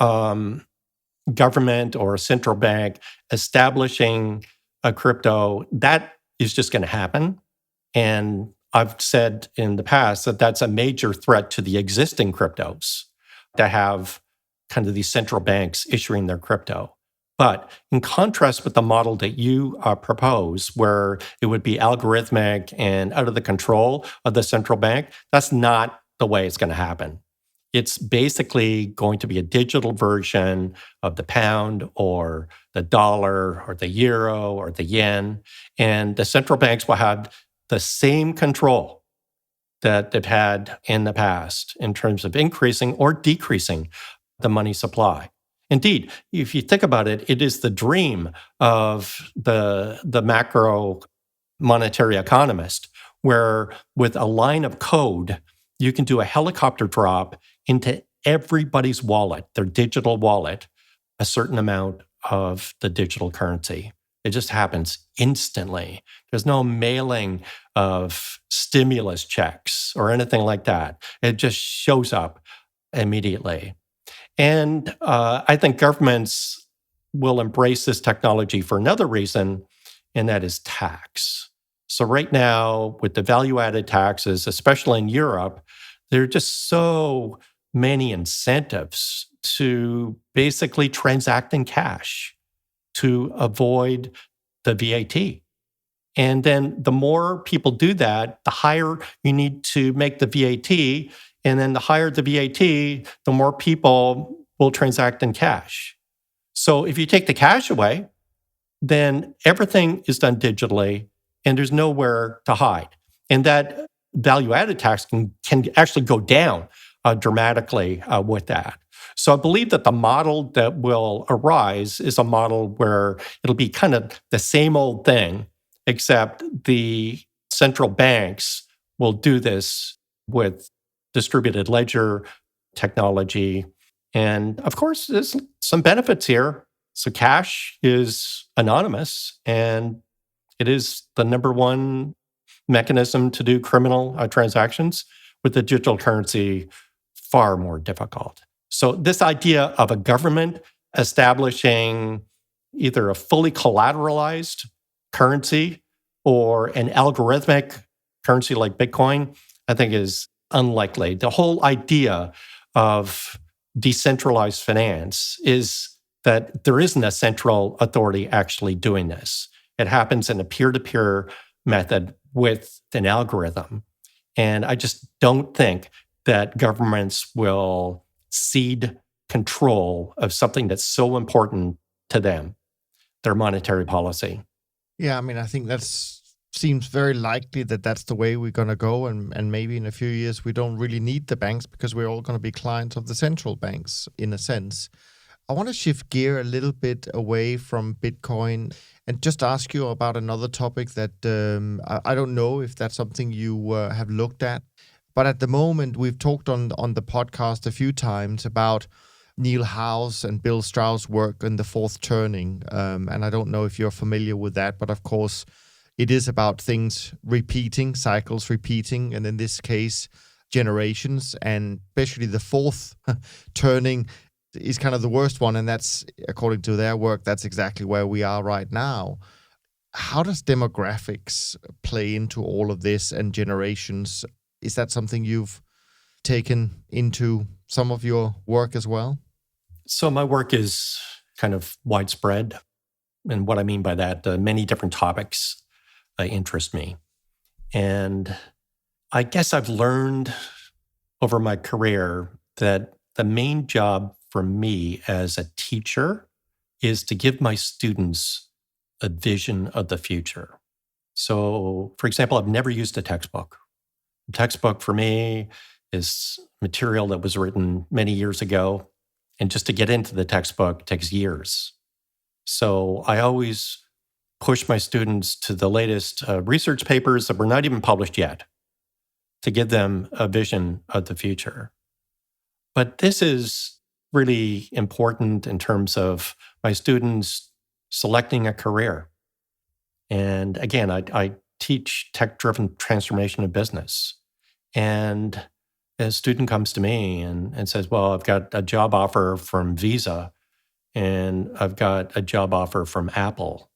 government or a central bank establishing a crypto, that is just going to happen. And I've said in the past that that's a major threat to the existing cryptos that have kind of these central banks issuing their crypto. But in contrast with the model that you propose, where it would be algorithmic and out of the control of the central bank, that's not the way it's going to happen. It's basically going to be a digital version of the pound or the dollar or the euro or the yen. And the central banks will have the same control that they've had in the past in terms of increasing or decreasing the money supply. Indeed, if you think about it, it is the dream of the macro monetary economist, where with a line of code, you can do a helicopter drop into everybody's wallet, their digital wallet, a certain amount of the digital currency. It just happens instantly. There's no mailing of stimulus checks or anything like that. It just shows up immediately. And I think governments will embrace this technology for another reason, and that is tax. So right now, with the value-added taxes, especially in Europe, there are just so many incentives to basically transact in cash to avoid the VAT. And then the more people do that, the higher you need to make the VAT. And then the higher the VAT, the more people will transact in cash. So if you take the cash away, then everything is done digitally and there's nowhere to hide. And that value-added tax can actually go down dramatically with that. So I believe that the model that will arise is a model where it'll be kind of the same old thing, except the central banks we'll do this with distributed ledger technology. And of course, there's some benefits here. So cash is anonymous, and it is the number one mechanism to do criminal transactions. With the digital currency, far more difficult. So this idea of a government establishing either a fully collateralized currency or an algorithmic currency like Bitcoin, I think is unlikely. The whole idea of decentralized finance is that there isn't a central authority actually doing this. It happens in a peer-to-peer method with an algorithm. And I just don't think that governments will cede control of something that's so important to them, their monetary policy. Yeah, I mean, I think that seems very likely that that's the way we're going to go. And maybe in a few years, we don't really need the banks because we're all going to be clients of the central banks in a sense. I want to shift gear a little bit away from Bitcoin and just ask you about another topic that I don't know if that's something you have looked at. But at the moment, we've talked on the podcast a few times about Neil Howe's and Bill Strauss' work in the fourth turning. And I don't know if you're familiar with that, but of course, it is about things repeating, cycles repeating, and in this case, generations, and especially the fourth turning is kind of the worst one. And that's, according to their work, that's exactly where we are right now. How does demographics play into all of this and generations? Is that something you've taken into some of your work as well? So my work is kind of widespread. And what I mean by that, many different topics interest me. And I guess I've learned over my career that the main job for me as a teacher is to give my students a vision of the future. So, for example, I've never used a textbook. A textbook for me is material that was written many years ago. And just to get into the textbook takes years. So I always push my students to the latest research papers that were not even published yet to give them a vision of the future. But this is really important in terms of my students selecting a career. And again, I teach tech-driven transformation of business. And a student comes to me and says, well, I've got a job offer from Visa and I've got a job offer from Apple.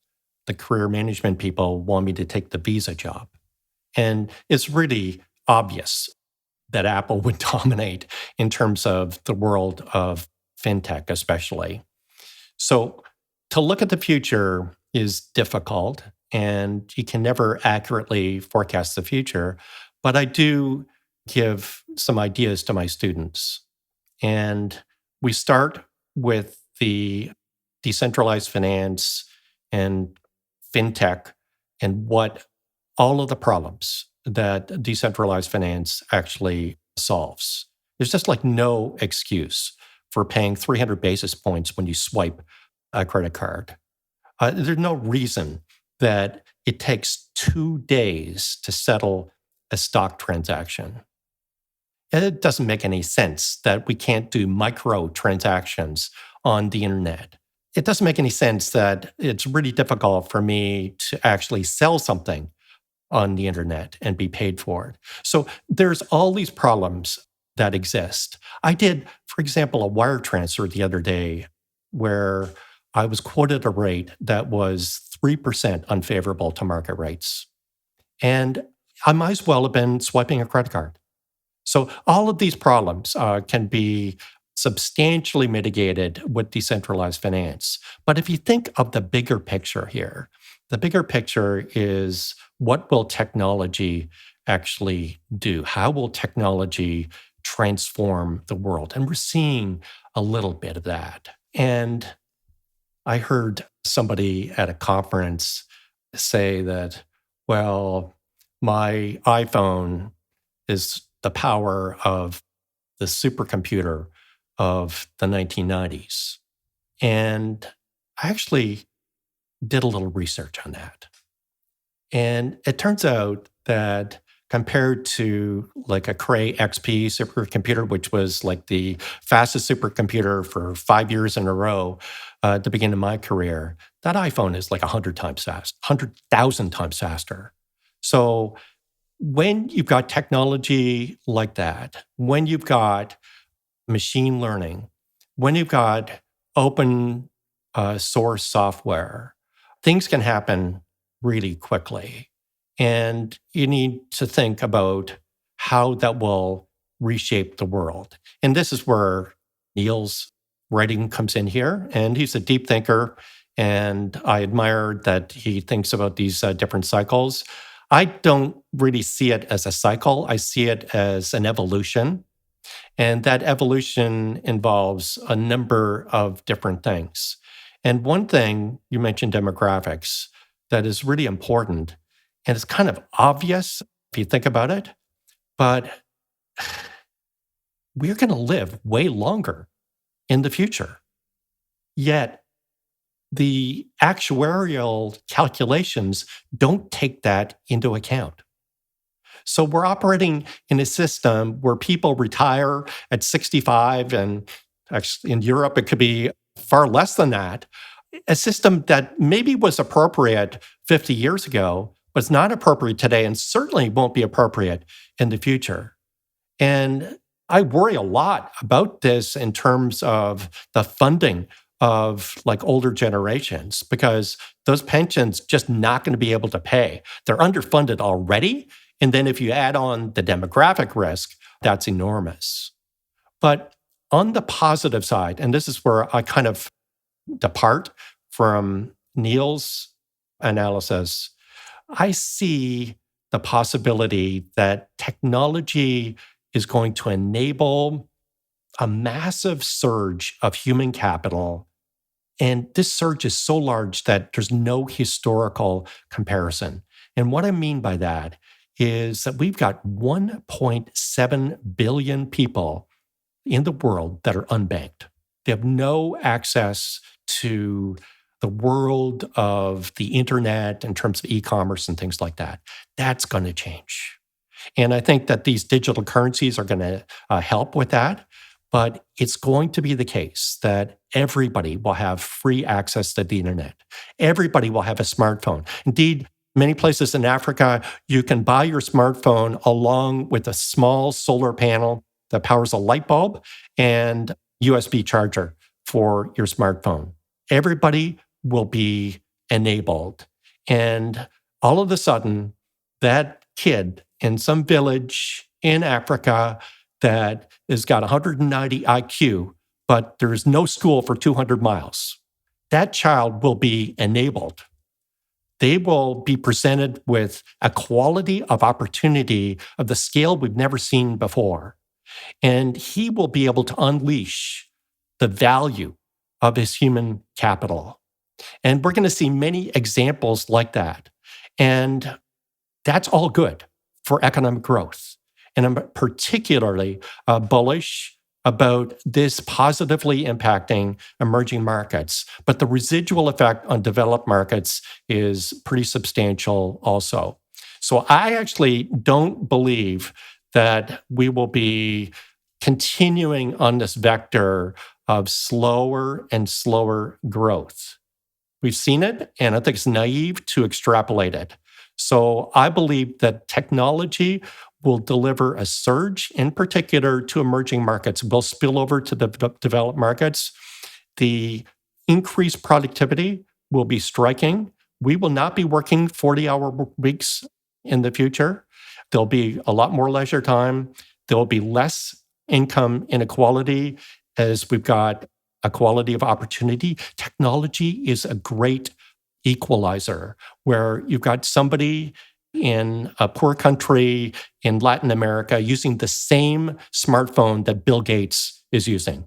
The career management people want me to take the Visa job. And it's really obvious that Apple would dominate in terms of the world of Fintech, especially. So to look at the future is difficult, and you can never accurately forecast the future. But I do give some ideas to my students. And we start with the decentralized finance and Fintech and what all of the problems that decentralized finance actually solves. There's just like no excuse for paying 300 basis points when you swipe a credit card. There's no reason that it takes 2 days to settle a stock transaction. It doesn't make any sense that we can't do micro transactions on the internet. It doesn't make any sense that it's really difficult for me to actually sell something on the internet and be paid for it. So there's all these problems that exist. I did, for example, a wire transfer the other day where I was quoted a rate that was 3% unfavorable to market rates. And I might as well have been swiping a credit card. So all of these problems can be substantially mitigated with decentralized finance. But if you think of the bigger picture here, the bigger picture is what will technology actually do? How will technology transform the world? And we're seeing a little bit of that. And I heard somebody at a conference say that, well, my iPhone is the power of the supercomputer of the 1990s. And I actually did a little research on that. And it turns out that compared to like a Cray XP supercomputer, which was like the fastest supercomputer for 5 years in a row at the beginning of my career, that iPhone is like 100 times fast, 100,000 times faster. So when you've got technology like that, when you've got machine learning, when you've got open source software, things can happen really quickly. And you need to think about how that will reshape the world. And this is where Neil's writing comes in here. And he's a deep thinker. And I admire that he thinks about these different cycles. I don't really see it as a cycle. I see it as an evolution. And that evolution involves a number of different things. And one thing, you mentioned demographics, that is really important, and it's kind of obvious if you think about it, but we're going to live way longer in the future. Yet the actuarial calculations don't take that into account. So we're operating in a system where people retire at 65, and actually in Europe, it could be far less than that. A system that maybe was appropriate 50 years ago, but it's not appropriate today and certainly won't be appropriate in the future. And I worry a lot about this in terms of the funding of like older generations, because those pensions just not going to be able to pay. They're underfunded already. And then if you add on the demographic risk, that's enormous. But on the positive side, and this is where I kind of depart from Neil's analysis, I see the possibility that technology is going to enable a massive surge of human capital. And this surge is so large that there's no historical comparison. And what I mean by that is that we've got 1.7 billion people in the world that are unbanked. They have no access to the world of the internet in terms of e-commerce and things like that. That's going to change. And I think that these digital currencies are going to help with that. But it's going to be the case that everybody will have free access to the internet. Everybody will have a smartphone. Indeed, many places in Africa, you can buy your smartphone along with a small solar panel that powers a light bulb and USB charger for your smartphone. Everybody will be enabled. And all of a sudden, that kid in some village in Africa that has got 190 IQ, but there's no school for 200 miles, that child will be enabled. They will be presented with a quality of opportunity of the scale we've never seen before. And he will be able to unleash the value of his human capital. And we're going to see many examples like that. And that's all good for economic growth. And I'm particularly bullish about this positively impacting emerging markets. But the residual effect on developed markets is pretty substantial also. So I actually don't believe that we will be continuing on this vector of slower and slower growth. We've seen it, and I think it's naive to extrapolate it. So I believe that technology will deliver a surge, in particular to emerging markets, will spill over to the developed markets. The increased productivity will be striking. We will not be working 40-hour weeks in the future. There'll be a lot more leisure time. There will be less income inequality as we've got equality of opportunity. Technology is a great equalizer where you've got somebody in a poor country in Latin America using the same smartphone that Bill Gates is using.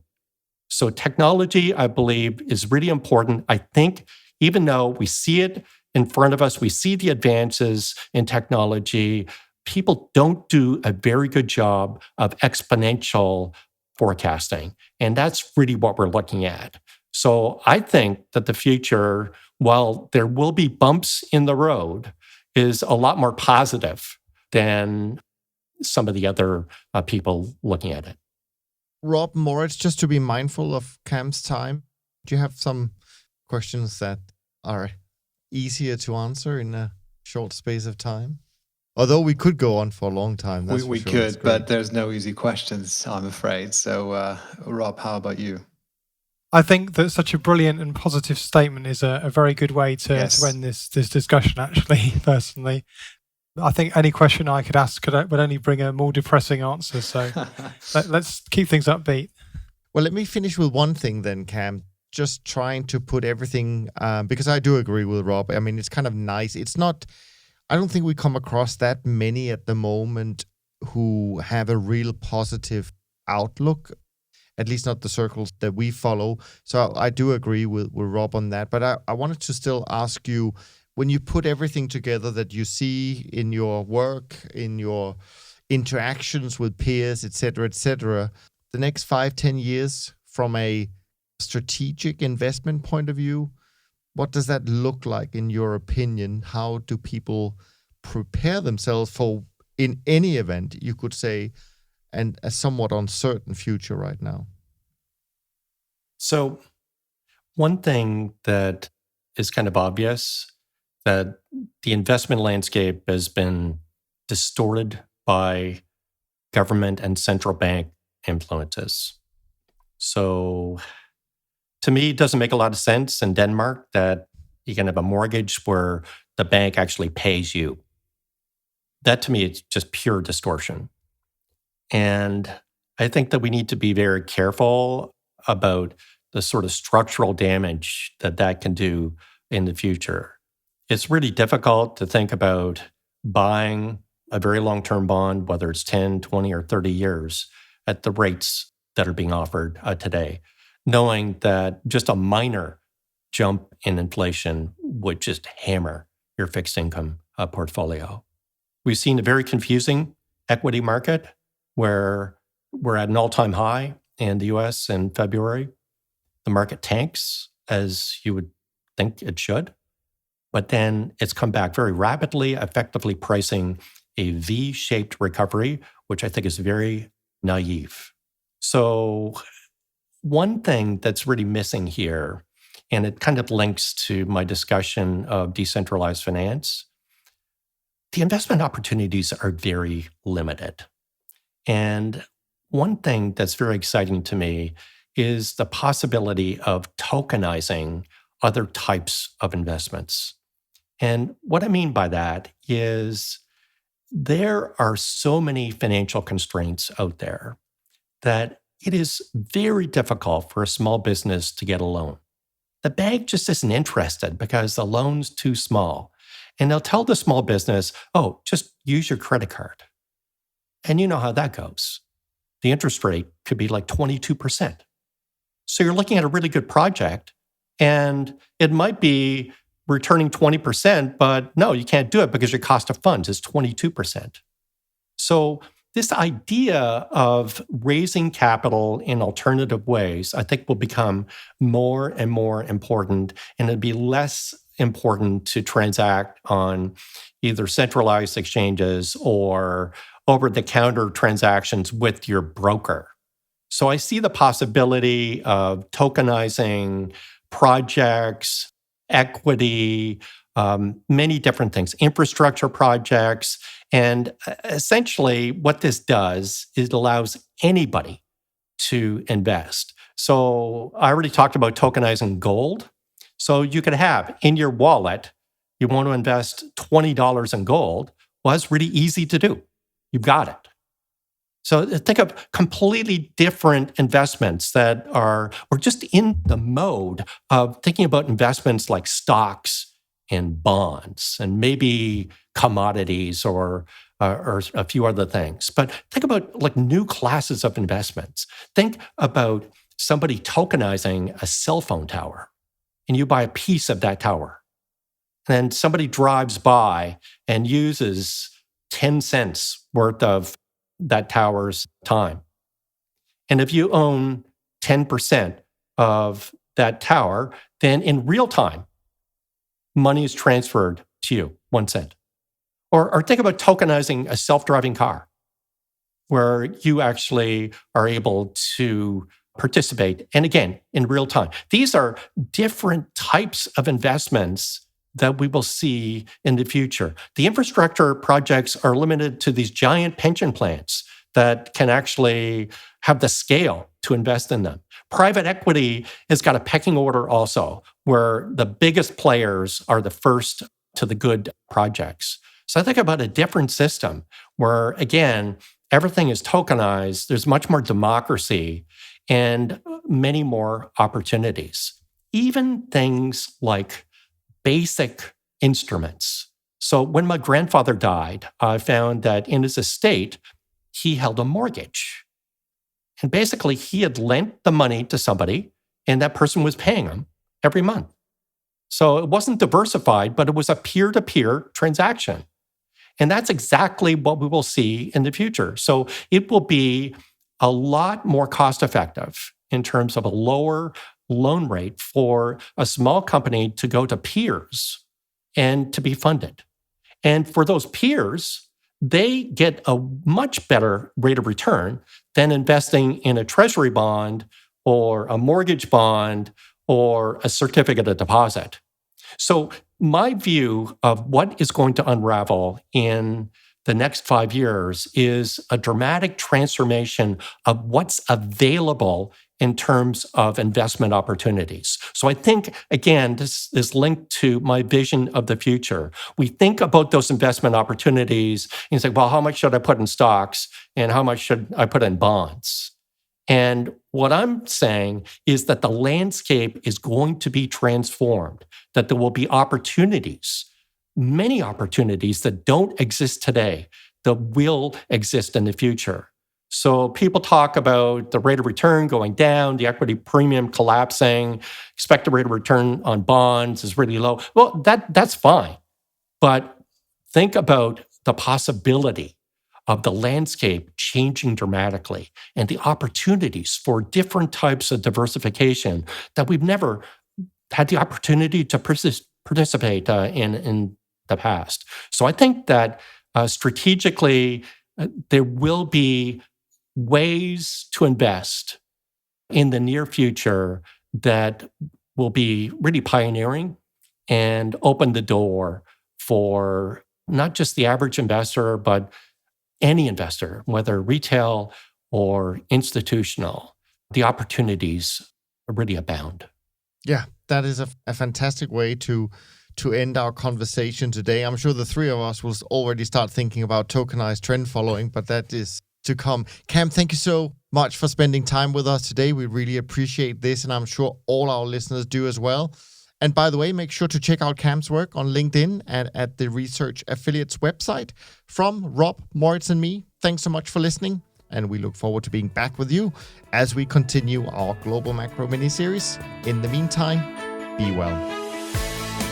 So technology, I believe, is really important. I think even though we see it in front of us, we see the advances in technology, people don't do a very good job of exponential forecasting. And that's really what we're looking at. So I think that the future, while there will be bumps in the road, is a lot more positive than some of the other people looking at it. Rob, Moritz, just to be mindful of Cam's time, do you have some questions that are easier to answer in a short space of time? Although we could go on for a long time. That's we for sure. could, but there's no easy questions, I'm afraid. So, Rob, how about you? I think that such a brilliant and positive statement is a very good way to end this discussion, actually, personally. I think any question I could ask would only bring a more depressing answer. So let's keep things upbeat. Well, let me finish with one thing then, Cam. Just trying to put everything, because I do agree with Rob. I mean, it's kind of nice. It's not, I don't think we come across that many at the moment who have a real positive outlook, at least not the circles that we follow. So I do agree with Rob on that. But I wanted to still ask you, when you put everything together that you see in your work, in your interactions with peers, et cetera, the next 5-10 years from a strategic investment point of view, what does that look like in your opinion? How do people prepare themselves for, in any event, you could say, and a somewhat uncertain future right now? So one thing that is kind of obvious, that the investment landscape has been distorted by government and central bank influences. So to me, it doesn't make a lot of sense in Denmark that you can have a mortgage where the bank actually pays you. That to me, it's just pure distortion. And I think that we need to be very careful about the sort of structural damage that can do in the future. It's really difficult to think about buying a very long-term bond, whether it's 10, 20, or 30 years, at the rates that are being offered today, knowing that just a minor jump in inflation would just hammer your fixed income portfolio. We've seen a very confusing equity market where we're at an all-time high in the US in February. The market tanks, as you would think it should. But then it's come back very rapidly, effectively pricing a V-shaped recovery, which I think is very naive. So one thing that's really missing here, and it kind of links to my discussion of decentralized finance, the investment opportunities are very limited. And one thing that's very exciting to me is the possibility of tokenizing other types of investments. And what I mean by that is there are so many financial constraints out there that it is very difficult for a small business to get a loan. The bank just isn't interested because the loan's too small. And they'll tell the small business, oh, just use your credit card. And you know how that goes. The interest rate could be like 22%. So you're looking at a really good project, and it might be returning 20%, but no, you can't do it because your cost of funds is 22%. So this idea of raising capital in alternative ways, I think will become more and more important, and it'll be less important to transact on either centralized exchanges or over-the-counter transactions with your broker. So I see the possibility of tokenizing projects, equity, many different things, infrastructure projects. And essentially what this does is it allows anybody to invest. So I already talked about tokenizing gold. So you could have in your wallet, you want to invest $20 in gold. Well, that's really easy to do. You've got it. So think of completely different investments that we're just in the mode of thinking about investments like stocks and bonds and maybe commodities or a few other things. But think about like new classes of investments. Think about somebody tokenizing a cell phone tower and you buy a piece of that tower. And then somebody drives by and uses 10 cents worth of that tower's time. And if you own 10% of that tower, then in real time, money is transferred to you, 1 cent. Or think about tokenizing a self-driving car, where you actually are able to participate, and again, in real time. These are different types of investments that we will see in the future. The infrastructure projects are limited to these giant pension plans that can actually have the scale to invest in them. Private equity has got a pecking order also, where the biggest players are the first to the good projects. So I think about a different system where, again, everything is tokenized, there's much more democracy and many more opportunities. Even things like basic instruments. So when my grandfather died, I found that in his estate, he held a mortgage. And basically, he had lent the money to somebody, and that person was paying him every month. So it wasn't diversified, but it was a peer-to-peer transaction. And that's exactly what we will see in the future. So it will be a lot more cost-effective in terms of a lower loan rate for a small company to go to peers and to be funded. And for those peers, they get a much better rate of return than investing in a treasury bond or a mortgage bond or a certificate of deposit. So my view of what is going to unravel in the next 5 years is a dramatic transformation of what's available in terms of investment opportunities. So I think, again, this is linked to my vision of the future. We think about those investment opportunities and say, well, how much should I put in stocks and how much should I put in bonds? And what I'm saying is that the landscape is going to be transformed, that there will be opportunities, many opportunities that don't exist today that will exist in the future. So people talk about the rate of return going down, the equity premium collapsing, expected rate of return on bonds is really low. Well, that's fine. But think about the possibility of the landscape changing dramatically and the opportunities for different types of diversification that we've never had the opportunity to participate in the past. So I think that strategically, there will be ways to invest in the near future that will be really pioneering and open the door for not just the average investor, but any investor, whether retail or institutional. The opportunities really abound. Yeah, that is a fantastic way to end our conversation today. I'm sure the three of us will already start thinking about tokenized trend following, but that is to come. Cam, thank you so much for spending time with us today. We really appreciate this, and I'm sure all our listeners do as well. And by the way, make sure to check out Cam's work on LinkedIn and at the Research Affiliates website. From Rob, Moritz, and me, thanks so much for listening, and we look forward to being back with you as we continue our Global Macro mini-series. In the meantime, be well.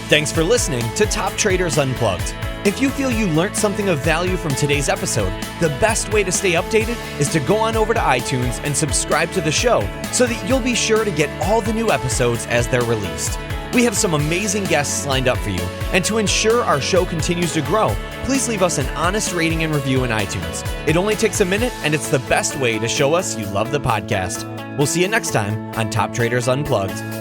Thanks for listening to Top Traders Unplugged. If you feel you learned something of value from today's episode, the best way to stay updated is to go on over to iTunes and subscribe to the show so that you'll be sure to get all the new episodes as they're released. We have some amazing guests lined up for you, and to ensure our show continues to grow, please leave us an honest rating and review in iTunes. It only takes a minute, and it's the best way to show us you love the podcast. We'll see you next time on Top Traders Unplugged.